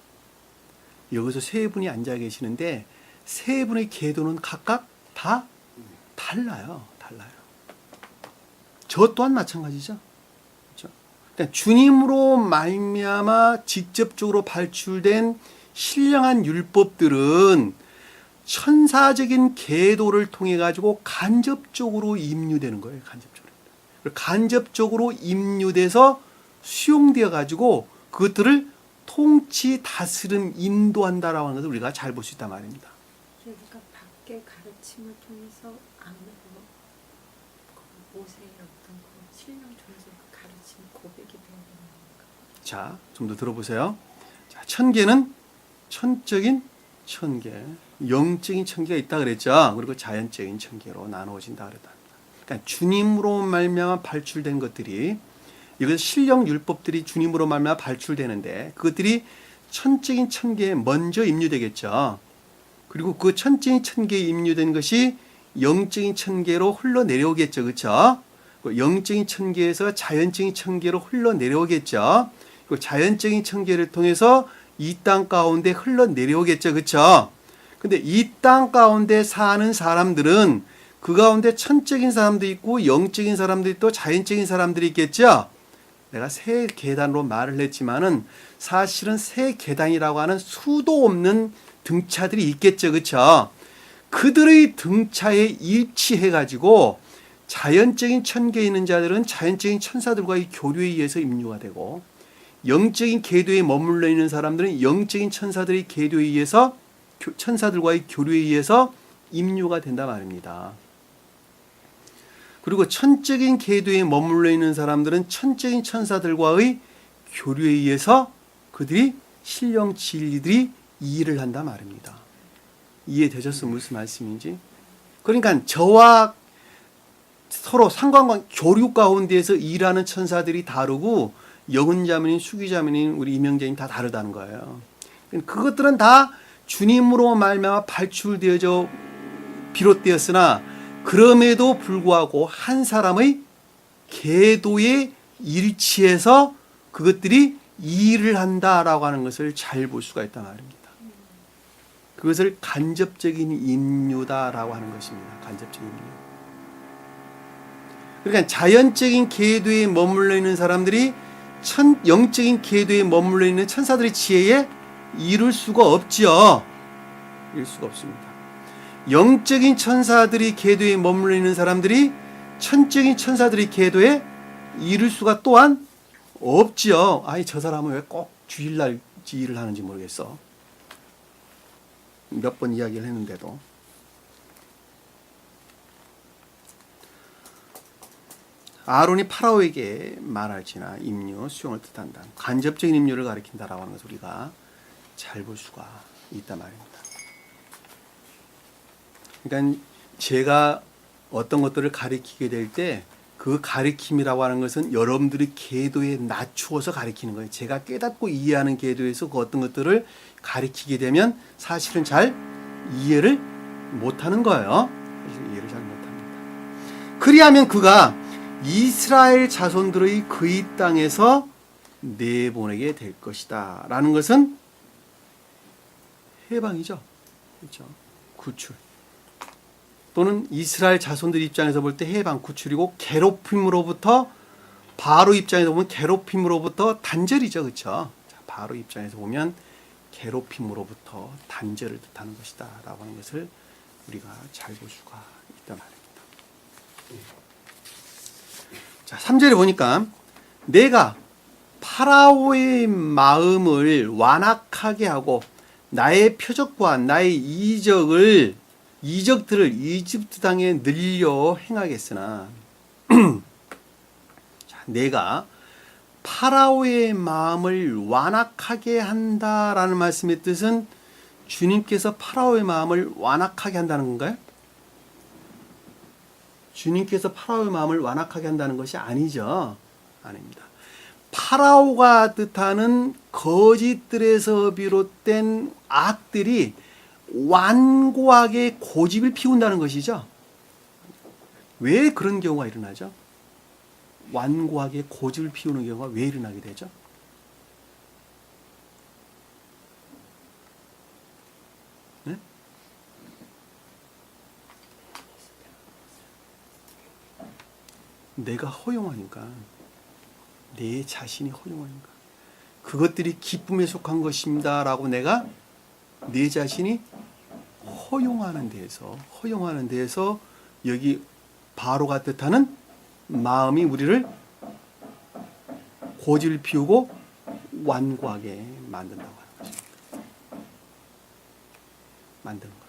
Speaker 1: 여기서 세 분이 앉아 계시는데 세 분의 계도는 각각 다 달라요. 저 또한 마찬가지죠. 그렇죠? 그러니까 주님으로 말미암아 직접적으로 발출된 신령한 율법들은 천사적인 계도를 통해 가지고 간접적으로 임류되는 거예요. 간접적으로 임류돼서 수용되어 가지고 그것들을 통치, 다스림, 인도한다라고 하는 것을 우리가 잘 볼 수 있단 말입니다.
Speaker 2: 그러니까 밖에 가르침을 통해서 아무도 모세의 어떤 그 신령 존재 가르침 고백이 되는 겁니까?
Speaker 1: 자, 좀 더 들어보세요. 자, 천계는 천적인 천계, 영적인 천계가 있다 그랬죠. 그리고 자연적인 천계로 나누어진다 그랬다. 그러니까 주님으로 말미암아 발출된 것들이, 이것은 신령 율법들이 주님으로 말미암아 발출되는데 그것들이 천적인 천계에 먼저 임류되겠죠. 그리고 그 천적인 천계에 임류된 것이 영적인 천계로 흘러내려오겠죠. 그렇죠? 영적인 천계에서 자연적인 천계로 흘러내려오겠죠. 그리고 자연적인 천계를 통해서 이 땅 가운데 흘러내려오겠죠. 그렇죠? 근데 이 땅 가운데 사는 사람들은 그 가운데 천적인 사람도 있고 영적인 사람도 있고 자연적인 사람들이 있겠죠. 내가 세 계단으로 말을 했지만은 사실은 세 계단이라고 하는 수도 없는 등차들이 있겠죠. 그렇죠? 그들의 등차에 일치해 가지고 자연적인 천계에 있는 자들은 자연적인 천사들과의 교류에 의해서 임류가 되고, 영적인 궤도에 머물러 있는 사람들은 영적인 천사들의 궤도에 의해서, 천사들과의 교류에 의해서 임류가 된단 말입니다. 그리고 천적인 궤도에 머물러 있는 사람들은 천적인 천사들과의 교류에 의해서 그들이 신령 진리들이 일을 한단 말입니다. 이해되셨어? 무슨 말씀인지? 그러니까 저와 서로 상관관 교류 가운데에서 일하는 천사들이 다르고, 영은자매님, 수기자매님, 우리 이명자님 다 다르다는 거예요. 그것들은 다 주님으로 말미암아 발출되어져 비롯되었으나, 그럼에도 불구하고 한 사람의 궤도에 일치해서 그것들이 일을 한다라고 하는 것을 잘 볼 수가 있단 말입니다. 그것을 간접적인 임류다라고 하는 것입니다. 간접적인 임류. 그러니까 자연적인 궤도에 머물러 있는 사람들이 영적인 궤도에 머물러 있는 천사들의 지혜에 이룰 수가 없지요. 이룰 수가 없습니다. 영적인 천사들이 궤도에 머물러 있는 사람들이 천적인 천사들의 궤도에 이룰 수가 또한 없지요. 아니, 저 사람은 왜 꼭 주일날 일을 하는지 모르겠어. 몇 번 이야기를 했는데도. 아론이 파라오에게 말할지나 임류, 수용을 뜻한다. 간접적인 임류를 가리킨다라고 하는 것을 우리가 잘 볼 수가 있단 말입니다. 그러니까 제가 어떤 것들을 가리키게 될 때 그 가리킴이라고 하는 것은 여러분들이 궤도에 낮추어서 가리키는 거예요. 제가 깨닫고 이해하는 궤도에서 그 어떤 것들을 가리키게 되면 사실은 잘 이해를 못하는 거예요. 사실 이해를 잘 못합니다. 그리하면 그가 이스라엘 자손들의 그의 땅에서 내보내게 될 것이다 라는 것은 해방이죠. 그렇죠. 구출. 또는 이스라엘 자손들 입장에서 볼 때 해방, 구출이고, 괴롭힘으로부터, 바로 입장에서 보면 괴롭힘으로부터 단절이죠. 그렇죠. 바로 입장에서 보면 괴롭힘으로부터 단절을 뜻하는 것이다 라고 하는 것을 우리가 잘 볼 수가 있단 말입니다. 자, 3절에 보니까 내가 파라오의 마음을 완악하게 하고 나의 표적과 나의 이적들을 이집트 땅에 늘려 행하겠으나 자, 내가 파라오의 마음을 완악하게 한다라는 말씀의 뜻은 주님께서 파라오의 마음을 완악하게 한다는 건가요? 주님께서 파라오의 마음을 완악하게 한다는 것이 아니죠. 아닙니다. 파라오가 뜻하는 거짓들에서 비롯된 악들이 완고하게 고집을 피운다는 것이죠. 왜 그런 경우가 일어나죠? 완고하게 고집을 피우는 경우가 왜 일어나게 되죠? 네? 내가 허용하니까, 내 자신이 허용하니까, 그것들이 기쁨에 속한 것입니다 라고 내가 내 자신이 허용하는 데에서 여기 바로가 뜻하는 마음이 우리를 고집을 피우고 완고하게 만든다고 하는 것입니다. 만드는 거예요.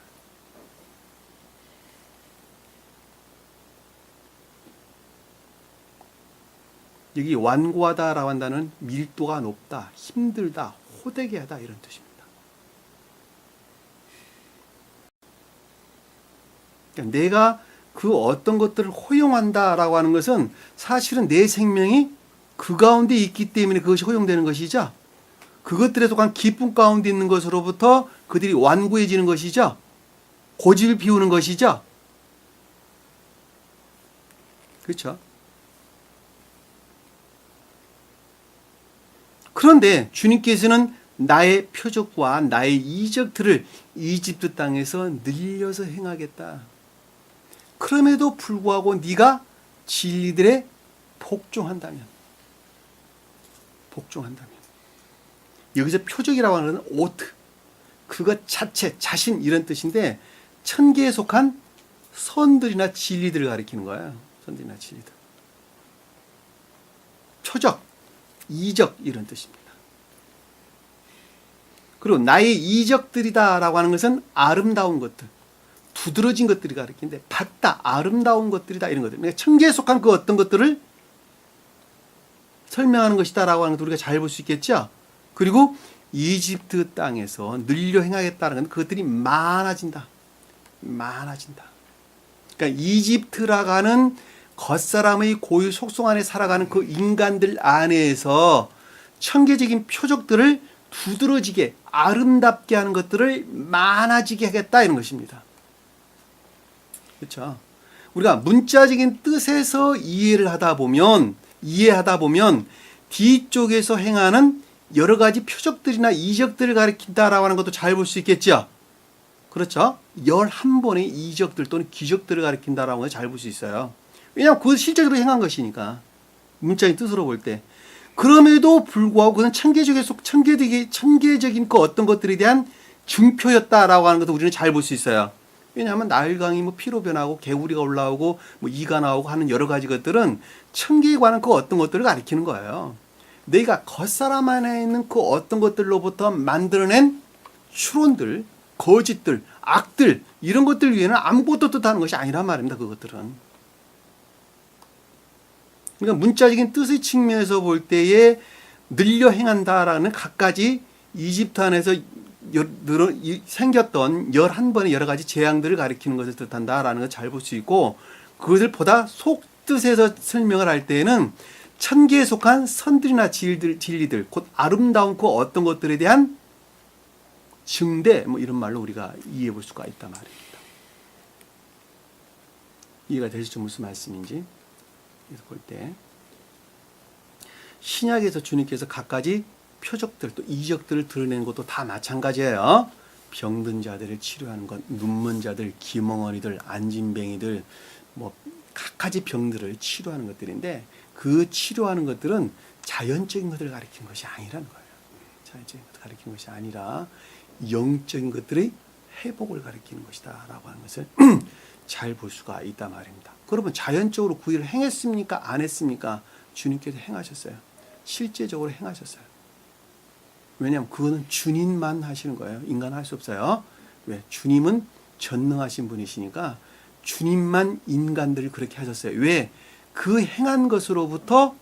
Speaker 1: 여기 완고하다라고 한다는 밀도가 높다, 힘들다, 호되게 하다 이런 뜻입니다. 그러니까 내가 그 어떤 것들을 허용한다라고 하는 것은 사실은 내 생명이 그 가운데 있기 때문에 그것이 허용되는 것이죠. 그것들에 속한 기쁨 가운데 있는 것으로부터 그들이 완고해지는 것이죠. 고집을 피우는 것이죠. 그렇죠. 그런데 주님께서는 나의 표적과 나의 이적들을 이집트 땅에서 늘려서 행하겠다. 그럼에도 불구하고 네가 진리들에 복종한다면 여기서 표적이라고 하는 오트, 그것 자체, 자신 이런 뜻인데 천계에 속한 선들이나 진리들을 가리키는 거예요. 선들이나 진리들. 표적, 이적 이런 뜻입니다. 그리고 나의 이적들이다라고 하는 것은 아름다운 것들, 두드러진 것들이 가리키는데 밝다, 아름다운 것들이다 이런 것들. 그러니까 천계에 속한 그 어떤 것들을 설명하는 것이다라고 하는 것도 우리가 잘 볼 수 있겠죠. 그리고 이집트 땅에서 늘려 행하겠다는 건 그것들이 많아진다. 많아진다. 그러니까 이집트라고 하는 겉사람의 고유 속성 안에 살아가는 그 인간들 안에서 천계적인 표적들을 두드러지게 아름답게 하는 것들을 많아지게 하겠다 이런 것입니다. 그렇죠? 우리가 문자적인 뜻에서 이해하다 보면 뒤쪽에서 행하는 여러 가지 표적들이나 이적들을 가리킨다라고 하는 것도 잘 볼 수 있겠죠. 그렇죠? 11번의 이적들 또는 기적들을 가리킨다라고 하는 걸 잘 볼 수 있어요. 왜냐하면 그것을 실제로 행한 것이니까. 문자의 뜻으로 볼 때. 그럼에도 불구하고 그건 천계적인 그 어떤 것들에 대한 증표였다라고 하는 것도 우리는 잘 볼 수 있어요. 왜냐하면 나일강이 뭐 피로 변하고 개구리가 올라오고 뭐 이가 나오고 하는 여러 가지 것들은 천계에 관한 그 어떤 것들을 가리키는 거예요. 내가 겉사람 안에 있는 그 어떤 것들로부터 만들어낸 추론들, 거짓들, 악들 이런 것들 위에는 아무것도 뜻하는 것이 아니란 말입니다. 그것들은. 그러니까 문자적인 뜻의 측면에서 볼 때에 늘려 행한다라는 갖가지 이집트 안에서 생겼던 11번의 여러 가지 재앙들을 가리키는 것을 뜻한다라는 걸 잘 볼 수 있고 그것을 보다 속뜻에서 설명을 할 때에는 천계에 속한 선들이나 진리들 곧 아름다운 그 어떤 것들에 대한 증대 뭐 이런 말로 우리가 이해해 볼 수가 있단 말입니다. 이해가 되시죠? 무슨 말씀인지. 그래서 볼 때 신약에서 주님께서 갖가지 표적들 또 이적들을 드러내는 것도 다 마찬가지예요. 병든 자들을 치료하는 것, 눈먼 자들, 기멍어리들, 안진뱅이들 뭐 갖가지 병들을 치료하는 것들인데 그 치료하는 것들은 자연적인 것들을 가리키는 것이 아니라는 거예요. 자연적인 것을 가리키는 것이 아니라 영적인 것들의 회복을 가리키는 것이다 라고 하는 것을 잘 볼 수가 있단 말입니다. 그러면 자연적으로 그 일을 행했습니까? 안 했습니까? 주님께서 행하셨어요. 실제적으로 행하셨어요. 왜냐하면 그거는 주님만 하시는 거예요. 인간은 할 수 없어요. 왜? 주님은 전능하신 분이시니까 주님만 인간들을 그렇게 하셨어요. 왜? 그 행한 것으로부터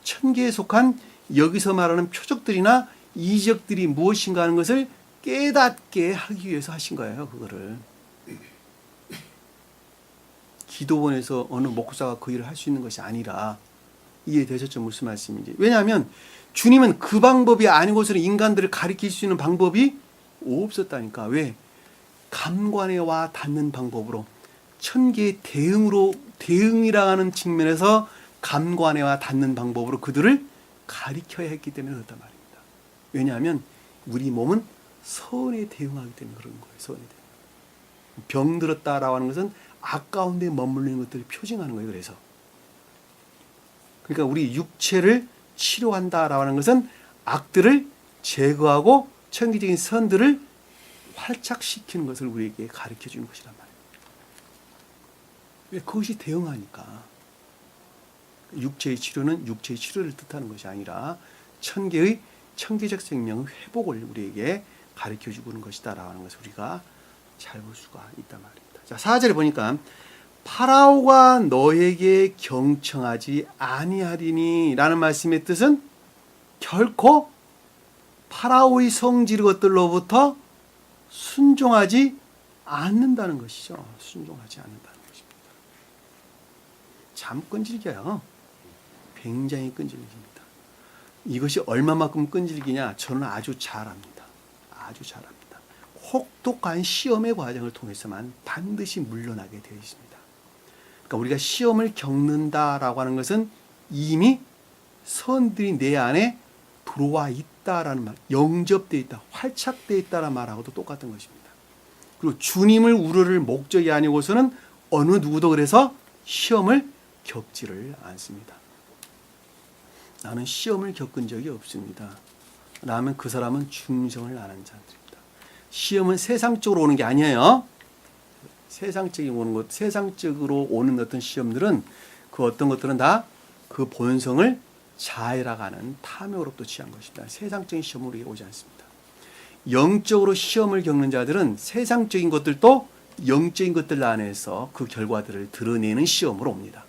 Speaker 1: 천계에 속한 여기서 말하는 표적들이나 이적들이 무엇인가 하는 것을 깨닫게 하기 위해서 하신 거예요. 그거를. 기도원에서 어느 목사가 그 일을 할 수 있는 것이 아니라 이해되셨죠? 무슨 말씀인지. 왜냐하면 주님은 그 방법이 아니고서는 인간들을 가리킬 수 있는 방법이 없었다니까. 왜? 감관에 와 닿는 방법으로 천계의 대응이라 하는 측면에서 감관에 와 닿는 방법으로 그들을 가리켜야 했기 때문에 그렇단 말입니다. 왜냐하면 우리 몸은 선에 대응하기 때문에 그런 거예요. 선에 대응. 병들었다라고 하는 것은 아까운데 머물리는 것들을 표징하는 거예요. 그래서 그러니까 우리 육체를 치료한다라고 하는 것은 악들을 제거하고 천기적인 선들을 활착시키는 것을 우리에게 가르쳐 주는 것이란 말이에요. 왜? 그것이 대응하니까. 육체의 치료는 육체의 치료를 뜻하는 것이 아니라 천계적 생명의 회복을 우리에게 가르쳐 주는 것이다라고 하는 것을 우리가 잘 볼 수가 있단 말입니다. 자, 4절에 보니까 파라오가 너에게 경청하지 아니하리니 라는 말씀의 뜻은 결코 파라오의 성질 것들로부터 순종하지 않는다는 것이죠. 순종하지 않는다는 것입니다. 참 끈질겨요. 굉장히 끈질깁니다. 이것이 얼마만큼 끈질기냐? 저는 아주 잘 압니다. 아주 잘 압니다. 혹독한 시험의 과정을 통해서만 반드시 물러나게 되어 있습니다. 그러니까 우리가 시험을 겪는다라고 하는 것은 이미 선들이 내 안에 들어와 있다라는 말, 영접되어 있다, 활착되어 있다라는 말하고도 똑같은 것입니다. 그리고 주님을 우러를 목적이 아니고서는 어느 누구도 그래서 시험을 겪지를 않습니다. 나는 시험을 겪은 적이 없습니다. 라면 그 사람은 충성을 안 한 자들입니다. 시험은 세상적으로 오는 게 아니에요. 세상적으로 오는 어떤 시험들은 그 어떤 것들은 다 그 본성을 자해라가는 탐욕으로부터 취한 것입니다. 세상적인 시험으로 오지 않습니다. 영적으로 시험을 겪는 자들은 세상적인 것들도 영적인 것들 안에서 그 결과들을 드러내는 시험으로 옵니다.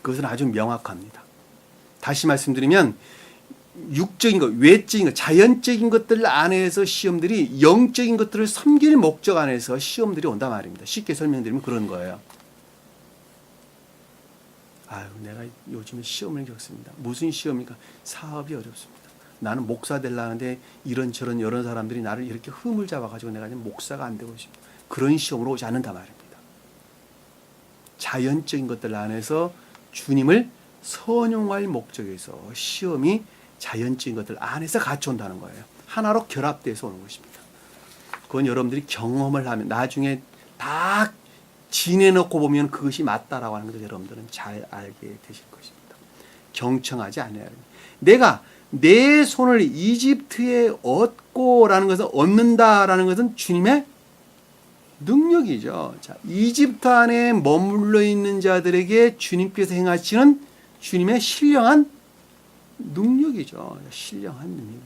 Speaker 1: 그것은 아주 명확합니다. 다시 말씀드리면 육적인 것, 외적인 것, 자연적인 것들 안에서 시험들이 영적인 것들을 섬길 목적 안에서 시험들이 온단 말입니다. 쉽게 설명드리면 그런 거예요. 아유, 내가 요즘에 시험을 겪습니다. 무슨 시험입니까? 사업이 어렵습니다. 나는 목사 되려는데 이런저런 여러 사람들이 나를 이렇게 흠을 잡아가지고 내가 지금 목사가 안 되고 있습니다. 그런 시험으로 오지 않는단 말입니다. 자연적인 것들 안에서 주님을 선용할 목적에서 시험이 자연적인 것들 안에서 같이 온다는 거예요. 하나로 결합돼서 오는 것입니다. 그건 여러분들이 경험을 하면 나중에 다 지내놓고 보면 그것이 맞다라고 하는 것을 여러분들은 잘 알게 되실 것입니다. 경청하지 않아야 합니다. 내가 내 손을 이집트에 얻고라는 것은 얻는다라는 것은 주님의 능력이죠. 자, 이집트 안에 머물러 있는 자들에게 주님께서 행하시는 주님의 신령한 능력이죠. 신령한 능력입니다.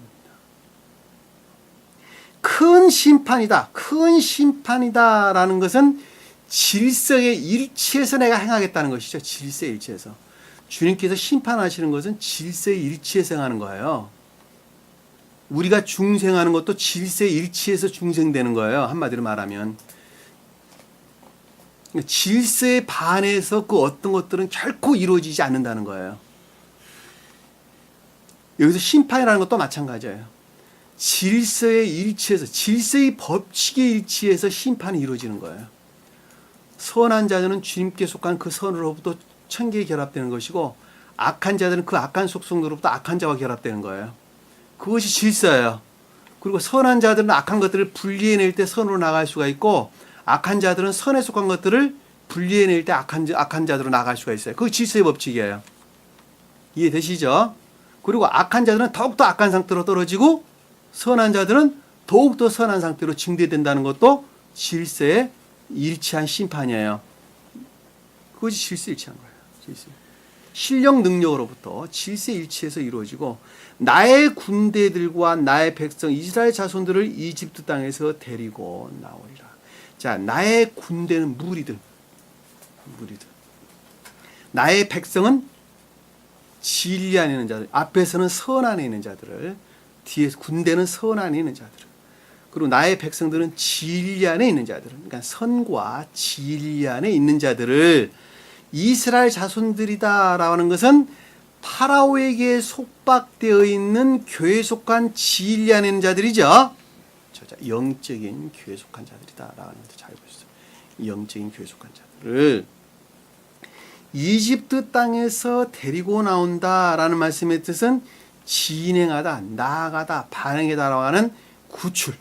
Speaker 1: 큰 심판이다. 큰 심판이다라는 것은 질서의 일치에서 내가 행하겠다는 것이죠. 질서의 일치에서. 주님께서 심판하시는 것은 질서의 일치에서 행하는 거예요. 우리가 중생하는 것도 질서의 일치에서 중생되는 거예요. 한마디로 말하면. 질서에 반해서 그 어떤 것들은 결코 이루어지지 않는다는 거예요. 여기서 심판이라는 것도 마찬가지예요. 질서의 일치에서, 질서의 법칙의 일치에서 심판이 이루어지는 거예요. 선한 자들은 주님께 속한 그 선으로부터 천계에 결합되는 것이고 악한 자들은 그 악한 속성으로부터 악한 자와 결합되는 거예요. 그것이 질서예요. 그리고 선한 자들은 악한 것들을 분리해낼 때 선으로 나갈 수가 있고 악한 자들은 선에 속한 것들을 분리해낼 때 악한 자들로 나갈 수가 있어요. 그게 질서의 법칙이에요. 이해되시죠? 그리고 악한 자들은 더욱더 악한 상태로 떨어지고 선한 자들은 더욱더 선한 상태로 증대된다는 것도 질서의 일치한 심판이에요. 그것이 질서 일치한 거예요. 질서. 신령 능력으로부터 질서 일치에서 이루어지고 나의 군대들과 나의 백성 이스라엘 자손들을 이집트 땅에서 데리고 나오리라. 자, 나의 군대는 무리들. 나의 백성은 진리 안에 있는 자들. 앞에서는 선 안에 있는 자들을, 뒤에서 군대는 선 안에 있는 자들을. 그리고 나의 백성들은 진리 안에 있는 자들을, 그러니까 선과 진리 안에 있는 자들을 이스라엘 자손들이다라고 하는 것은 파라오에게 속박되어 있는 교회에 속한 진리 안에 있는 자들이죠. 영적인 교회에 속한 자들이다라고 하는 것을 잘 보시죠. 영적인 교회에 속한 자들을 이집트 땅에서 데리고 나온다라는 말씀의 뜻은 진행하다, 나아가다, 반응하다라고 하는 구출,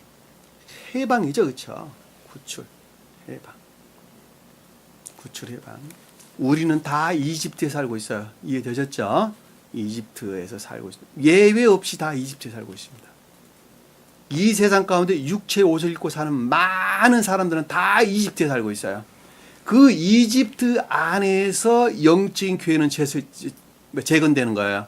Speaker 1: 해방이죠. 그렇죠? 구출, 해방. 구출, 해방. 우리는 다 이집트에 살고 있어요. 이해되셨죠? 이집트에서 살고 있습니다. 예외 없이 다 이집트에 살고 있습니다. 이 세상 가운데 육체의 옷을 입고 사는 많은 사람들은 다 이집트에 살고 있어요. 그 이집트 안에서 영적인 교회는 재건되는 거예요.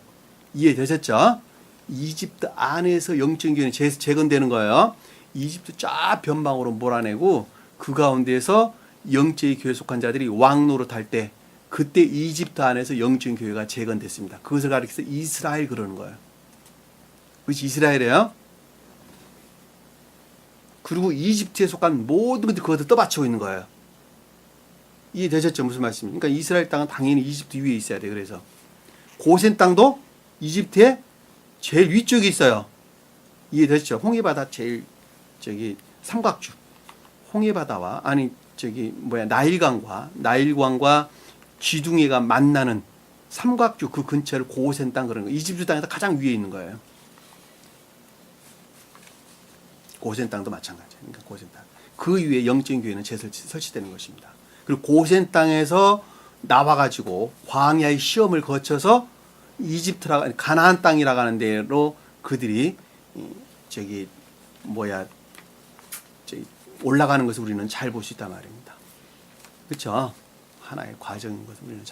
Speaker 1: 이해되셨죠? 이집트 안에서 영적인 교회는 재건되는 거예요. 이집트 쫙 변방으로 몰아내고 그 가운데에서 영적인 교회에 속한 자들이 왕노릇 할 때 그때 이집트 안에서 영적인 교회가 재건됐습니다. 그것을 가리켜서 이스라엘 그러는 거예요. 그것이 이스라엘이에요. 그리고 이집트에 속한 모든 것들이 그것을 떠받치고 있는 거예요. 이해되셨죠? 무슨 말씀입니까? 그러니까 이스라엘 땅은 당연히 이집트 위에 있어야 돼요. 그래서 고센 땅도 이집트의 제일 위쪽에 있어요. 이해되셨죠? 홍해바다 제일 삼각주. 홍해바다와 나일강과 기둥이가 만나는 삼각주 그 근처를 고센 땅 그러는 거예요. 이집트 땅에서 가장 위에 있는 거예요. 고센 땅도 마찬가지예요. 그러니까 고센 땅. 그 위에 영적인 교회는 설치되는 것입니다. 그리고 고센 땅에서 나와가지고 광야의 시험을 거쳐서 가나안 땅이라고 하는 데로 그들이 올라가는 것을 우리는 잘 볼 수 있단 말입니다. 그렇죠? 하나의 과정인 것을 우리는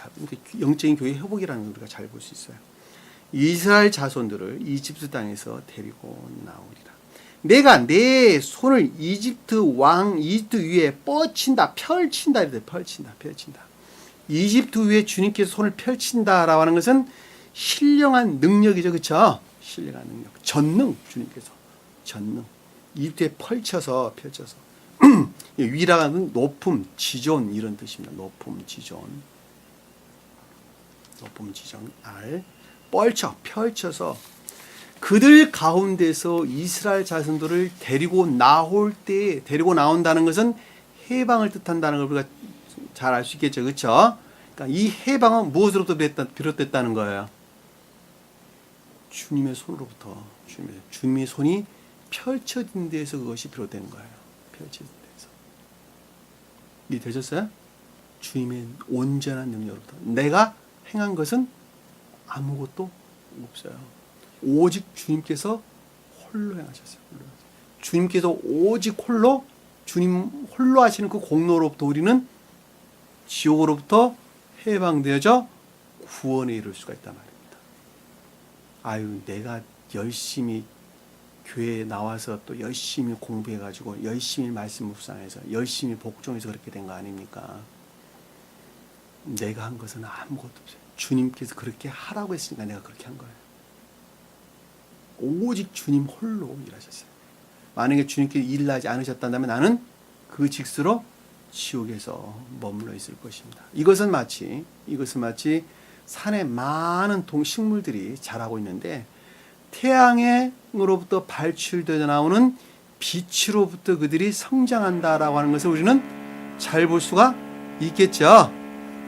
Speaker 1: 영적인 교회 회복이라는 걸 우리가 잘 볼 수 있어요. 이스라엘 자손들을 이집트 땅에서 데리고 나오리라. 내가 내 손을 이집트 위에 뻗친다, 펼친다 이래요. 펼친다. 이집트 위에 주님께서 손을 펼친다라고 하는 것은 신령한 능력이죠, 그렇죠? 신령한 능력, 전능, 주님께서 전능. 이집트에 펼쳐서 위라는 높음, 지존 이런 뜻입니다. 높음, 지존, 알 펼쳐서 그들 가운데서 이스라엘 자손들을 데리고 나온다는 것은 해방을 뜻한다는 걸 우리가 잘 알 수 있겠죠, 그렇죠? 그러니까 이 해방은 무엇으로부터 비롯됐다는 거예요? 주님의 손으로부터, 주님의 손이 펼쳐진 데에서 그것이 비롯된 거예요. 펼쳐진 데에서. 이해되셨어요? 주님의 온전한 능력으로부터. 내가 행한 것은 아무것도 없어요. 오직 주님께서 홀로 행하셨어요. 주님께서 오직 주님 홀로 하시는 그 공로로부터 우리는 지옥으로부터 해방되어져 구원에 이를 수가 있단 말입니다. 아유, 내가 열심히 교회에 나와서 또 열심히 공부해가지고 열심히 말씀 묵상해서 열심히 복종해서 그렇게 된 거 아닙니까? 내가 한 것은 아무것도 없어요. 주님께서 그렇게 하라고 했으니까 내가 그렇게 한 거예요. 오직 주님 홀로 일하셨어요. 만약에 주님께서 일하지 않으셨다면 나는 그 직수로 지옥에서 머물러 있을 것입니다. 이것은 마치 산에 많은 식물들이 자라고 있는데 태양으로부터 발출되어 나오는 빛으로부터 그들이 성장한다라고 하는 것을 우리는 잘 볼 수가 있겠죠.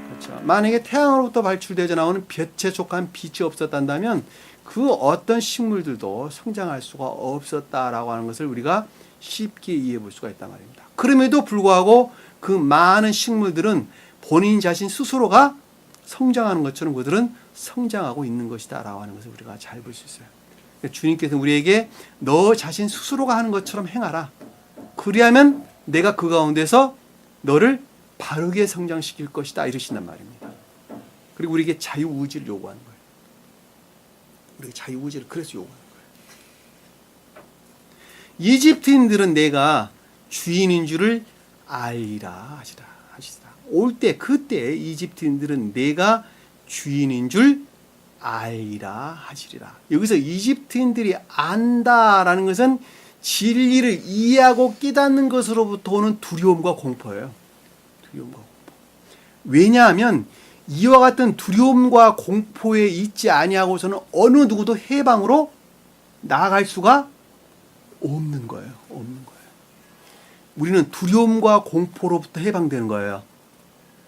Speaker 1: 그렇죠. 만약에 태양으로부터 발출되어 나오는 빛에 속한 빛이 없었다면 그 어떤 식물들도 성장할 수가 없었다라고 하는 것을 우리가 쉽게 이해해 볼 수가 있단 말입니다. 그럼에도 불구하고 그 많은 식물들은 본인 자신 스스로가 성장하는 것처럼 그들은 성장하고 있는 것이다 라고 하는 것을 우리가 잘 볼 수 있어요. 주님께서 우리에게 너 자신 스스로가 하는 것처럼 행하라. 그리하면 내가 그 가운데서 너를 바르게 성장시킬 것이다 이러신단 말입니다. 그리고 우리에게 자유의지를 요구하는 거예요. 우리가 자유의지를 그래서 요구하는 거예요. 이집트인들은 내가 주인인 줄을 알리라 하시라. 그때 이집트인들은 내가 주인인 줄 알리라 하시리라. 여기서 이집트인들이 안다라는 것은 진리를 이해하고 깨닫는 것으로부터 오는 두려움과 공포예요. 왜냐하면 이와 같은 두려움과 공포에 있지 아니하고서는 어느 누구도 해방으로 나아갈 수가 없는 거예요. 우리는 두려움과 공포로부터 해방되는 거예요.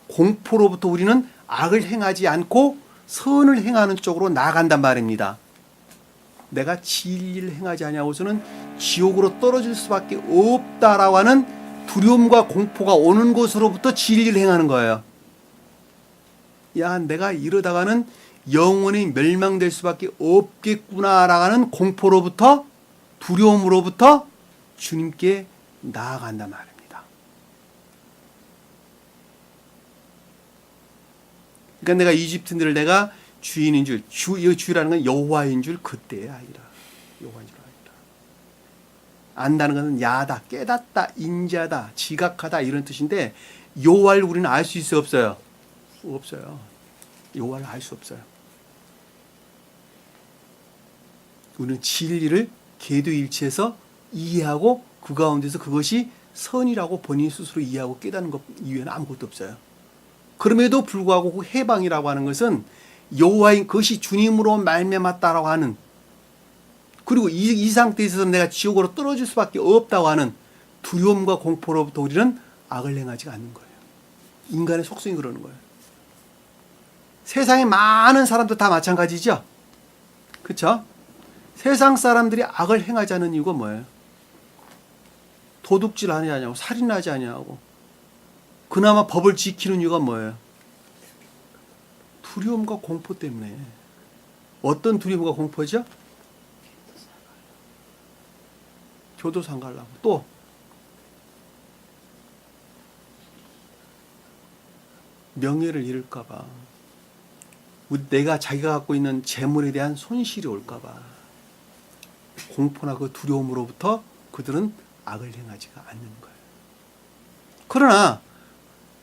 Speaker 1: 공포로부터 우리는 악을 행하지 않고 선을 행하는 쪽으로 나아간단 말입니다. 내가 진리를 행하지 아니하고서는 지옥으로 떨어질 수밖에 없다라고 하는 두려움과 공포가 오는 곳으로부터 진리를 행하는 거예요. 야, 내가 이러다가는 영원히 멸망될 수밖에 없겠구나라고 하는 공포로부터, 두려움으로부터 주님께 나아간단 말입니다. 그러니까 내가 이집트인들을 내가 주인인 줄, 주라는 건 여호와인 줄 그때에 알리라. 여호와인 줄 알리라. 안다는 것은 야다, 깨닫다, 인지하다, 지각하다 이런 뜻인데 여호와를 우리는 알 수 있어요, 없어요? 없어요. 여호와를 알 수 없어요. 우리는 진리를 계도일치해서 이해하고 그 가운데서 그것이 선이라고 본인 스스로 이해하고 깨닫는 것 이외에는 아무것도 없어요. 그럼에도 불구하고 그 해방이라고 하는 것은 여호와인 그것이 주님으로 말미암았다라고 하는, 그리고 이 상태에 있어서 내가 지옥으로 떨어질 수밖에 없다고 하는 두려움과 공포로부터 우리는 악을 행하지가 않는 거예요. 인간의 속성이 그러는 거예요. 세상에 많은 사람들 다 마찬가지죠. 그렇죠? 세상 사람들이 악을 행하지 않는 이유가 뭐예요? 도둑질 하지 않냐고, 살인하지 않냐고. 그나마 법을 지키는 이유가 뭐예요? 두려움과 공포 때문에. 어떤 두려움과 공포죠? 교도소 안 가려고. 또 명예를 잃을까 봐. 내가 자기가 갖고 있는 재물에 대한 손실이 올까 봐. 공포나 그 두려움으로부터 그들은 악을 행하지가 않는 거예요. 그러나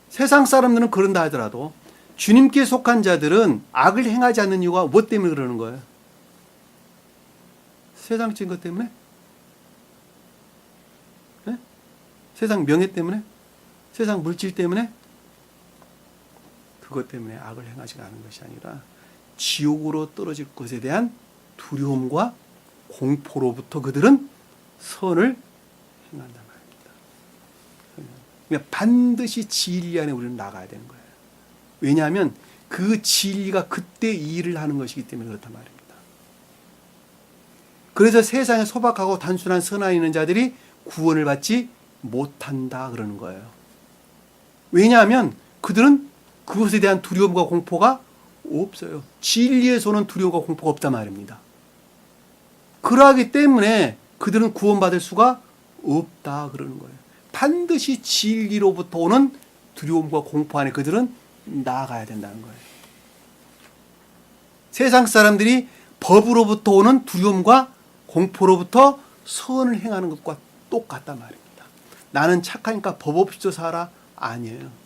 Speaker 1: 세상 사람들은 그런다 하더라도 주님께 속한 자들은 악을 행하지 않는 이유가 무엇 때문에 그러는 거예요? 세상적인 것 때문에? 네? 세상 명예 때문에? 세상 물질 때문에? 그것 때문에 악을 행하지 않은 것이 아니라 지옥으로 떨어질 것에 대한 두려움과 공포로부터 그들은 선을 행한단 말입니다. 그러니까 반드시 진리 안에 우리는 나가야 되는 거예요. 왜냐하면 그 진리가 그때 이 일을 하는 것이기 때문에 그렇단 말입니다. 그래서 세상에 소박하고 단순한 선한 있는 자들이 구원을 받지 못한다 그러는 거예요. 왜냐하면 그들은 그것에 대한 두려움과 공포가 없어요. 진리에서는 두려움과 공포가 없단 말입니다. 그러하기 때문에 그들은 구원받을 수가 없다 그러는 거예요. 반드시 진리로부터 오는 두려움과 공포 안에 그들은 나아가야 된다는 거예요. 세상 사람들이 법으로부터 오는 두려움과 공포로부터 선을 행하는 것과 똑같단 말입니다. 나는 착하니까 법 없이도 살아? 아니에요.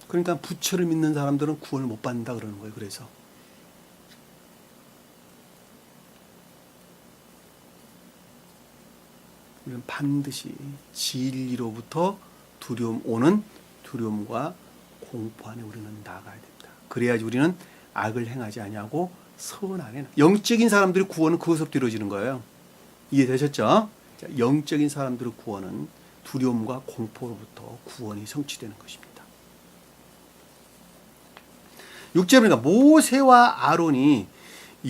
Speaker 1: 그러니까 부처를 믿는 사람들은 구원을 못 받는다 그러는 거예요. 그래서 우리는 반드시 진리로부터 오는 두려움과 공포 안에 우리는 나가야 됩니다. 그래야지 우리는 악을 행하지 아니하고 선 안에 영적인 사람들의 구원은 그것으로부터 이루어지는 거예요. 이해되셨죠? 자, 영적인 사람들의 구원은 두려움과 공포로부터 구원이 성취되는 것입니다. 6절에 보니까 모세와 아론이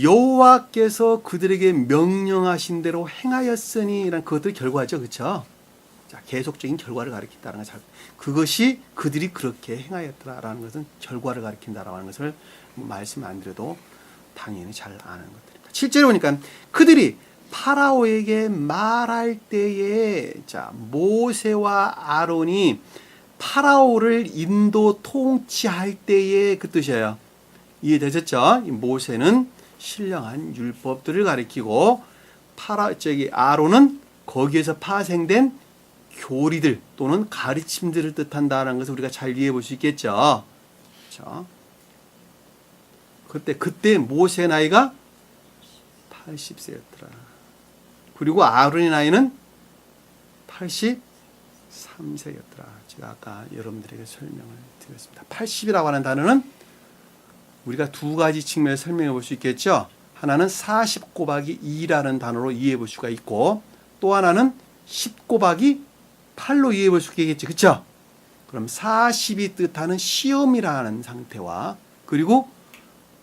Speaker 1: 여호와께서 그들에게 명령하신 대로 행하였으니 라는 그것들이 결과죠. 그렇죠? 자, 계속적인 결과를 가리킨다는 것. 그것이 그들이 그렇게 행하였더라라는 것은 결과를 가리킨다라는 것을 말씀 안 드려도 당연히 잘 아는 것들입니다. 7절에 보니까 그들이 파라오에게 말할 때에 자, 모세와 아론이 파라오를 인도 통치할 때에 그 뜻이에요. 이해되셨죠? 모세는 신령한 율법들을 가리키고 아론은 거기에서 파생된 교리들 또는 가르침들을 뜻한다는 것을 우리가 잘 이해해 볼 수 있겠죠. 그렇죠? 그때 모세의 나이가 80세였더라. 그리고 아론의 나이는 83세였더라. 제가 아까 여러분들에게 설명을 드렸습니다. 80이라고 하는 단어는 우리가 두 가지 측면에서 설명해 볼 수 있겠죠. 하나는 40 곱하기 2라는 단어로 이해해 볼 수가 있고 또 하나는 10 곱하기 8로 이해해 볼 수 있겠죠. 그렇죠? 그럼 40이 뜻하는 시험이라는 상태와 그리고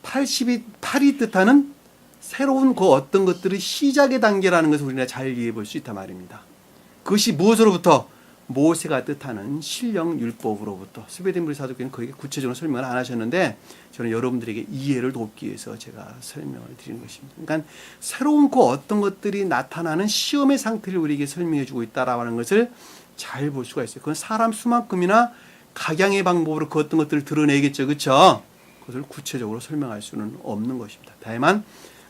Speaker 1: 8이 뜻하는 새로운 그 어떤 것들의 시작의 단계라는 것을 우리가 잘 이해해 볼 수 있단 말입니다. 그것이 무엇으로부터? 모세가 뜻하는 신령 율법으로부터. 스베덴브리 사도께는 거기에 구체적으로 설명을 안 하셨는데 저는 여러분들에게 이해를 돕기 위해서 제가 설명을 드리는 것입니다. 그러니까 새로운 그 어떤 것들이 나타나는 시험의 상태를 우리에게 설명해 주고 있다라고 하는 것을 잘 볼 수가 있어요. 그건 사람 수만큼이나 각양의 방법으로 그 어떤 것들을 드러내겠죠. 그렇죠? 그것을 구체적으로 설명할 수는 없는 것입니다. 다만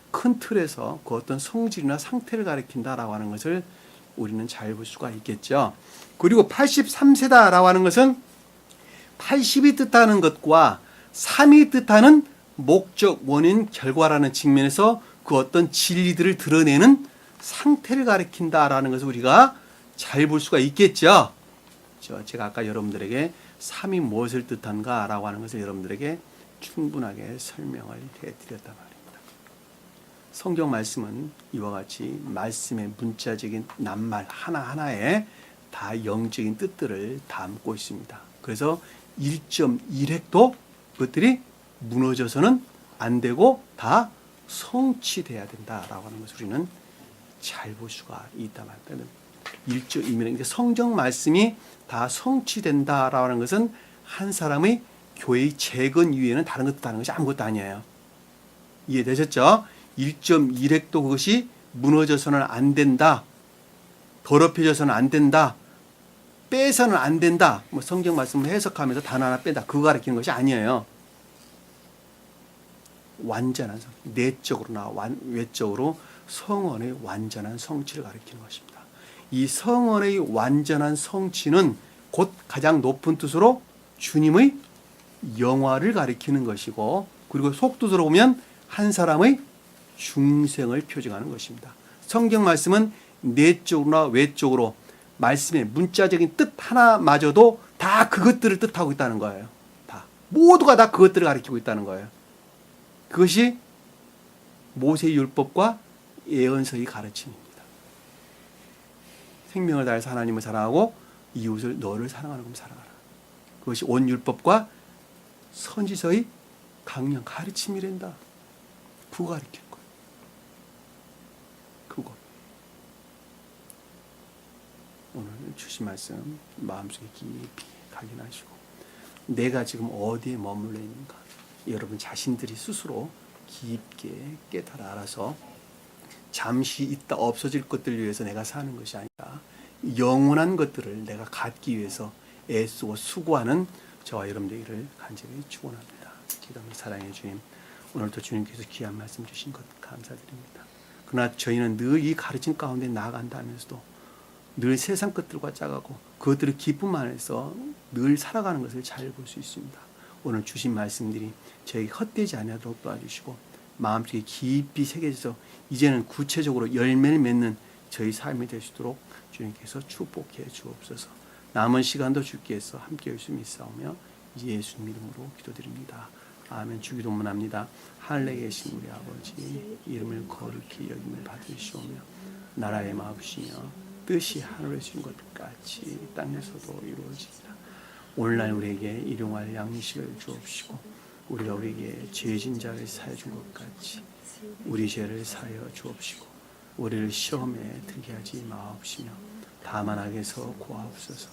Speaker 1: 큰 틀에서 그 어떤 성질이나 상태를 가리킨다라고 하는 것을 우리는 잘 볼 수가 있겠죠. 그리고 83세다라고 하는 것은 80이 뜻하는 것과 3이 뜻하는 목적, 원인, 결과라는 측면에서 그 어떤 진리들을 드러내는 상태를 가리킨다라는 것을 우리가 잘 볼 수가 있겠죠. 제가 아까 여러분들에게 3이 무엇을 뜻한가라고 하는 것을 여러분들에게 충분하게 설명을 해드렸단 말입니다. 성경 말씀은 이와 같이 말씀의 문자적인 낱말 하나하나에 다 영적인 뜻들을 담고 있습니다. 그래서 1.1획도 그것들이 무너져서는 안 되고 다 성취돼야 된다라고 하는 것을 우리는 잘 볼 수가 있단 말입니다. 1.1획, 성경 말씀이 다 성취된다라고 하는 것은 한 사람의 교회의 재건 이외에는 다른 것도 다른 것이 아무것도 아니에요. 이해되셨죠? 1.1획도 그것이 무너져서는 안 된다. 더럽혀져서는 안 된다. 빼서는 안 된다. 뭐 성경 말씀을 해석하면서 단어 하나 뺀다. 그거 가르치는 것이 아니에요. 완전한 성, 내적으로나 외적으로 성원의 완전한 성취를 가리키는 것입니다. 이 성원의 완전한 성취는 곧 가장 높은 뜻으로 주님의 영화를 가리키는 것이고, 그리고 속뜻으로 보면 한 사람의 중생을 표징하는 것입니다. 성경 말씀은 내적으로나 외적으로 말씀의 문자적인 뜻 하나마저도 다 그것들을 뜻하고 있다는 거예요. 다 모두가 다 그것들을 가리키고 있다는 거예요. 그것이 모세의 율법과 예언서의 가르침입니다. 생명을 다해서 하나님을 사랑하고 이웃을 너를 사랑하는 것 사랑하라. 그것이 온 율법과 선지서의 강령 가르침이란다. 그거 가르치는 거예요. 그거. 오늘 주신 말씀 마음속에 깊이 각인하시고, 내가 지금 어디에 머물러 있는가, 여러분 자신들이 스스로 깊게 깨달아 알아서 잠시 있다 없어질 것들을 위해서 내가 사는 것이 아니라 영원한 것들을 내가 갖기 위해서 애쓰고 수고하는 저와 여러분들을 간절히 축원합니다. 기도합니다. 사랑의 주님, 오늘도 주님께서 귀한 말씀 주신 것 감사드립니다. 그러나 저희는 늘 이 가르침 가운데 나아간다면서도 늘 세상 것들과 짜가고 그것들을 기쁨 안에서 늘 살아가는 것을 잘 볼 수 있습니다. 오늘 주신 말씀들이 저에게 헛되지 않도록 도와주시고 마음속에 깊이 새겨져서 이제는 구체적으로 열매를 맺는 저희 삶이 될 수 있도록 주님께서 축복해 주옵소서. 남은 시간도 주께서 함께해 주심이 있사오며 예수님 이름으로 기도드립니다. 아멘. 주기도문합니다. 하늘에 계신 우리 아버지, 이름을 거룩히 여김을 받으시오며 나라의 마음이시며 뜻이 하늘에 주신 것 같이 땅에서도 이루어지리라. 오늘날 우리에게 일용할 양식을 주옵시고 우리가 우리에게 죄진 자를 사해 준 것 같이 우리 죄를 사하여 주옵시고 우리를 시험에 들게 하지 마옵시며 다만 악에서 구하옵소서.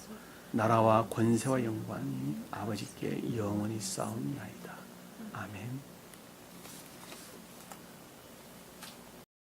Speaker 1: 나라와 권세와 영광이 아버지께 영원히 쌓옵나이다. 아멘.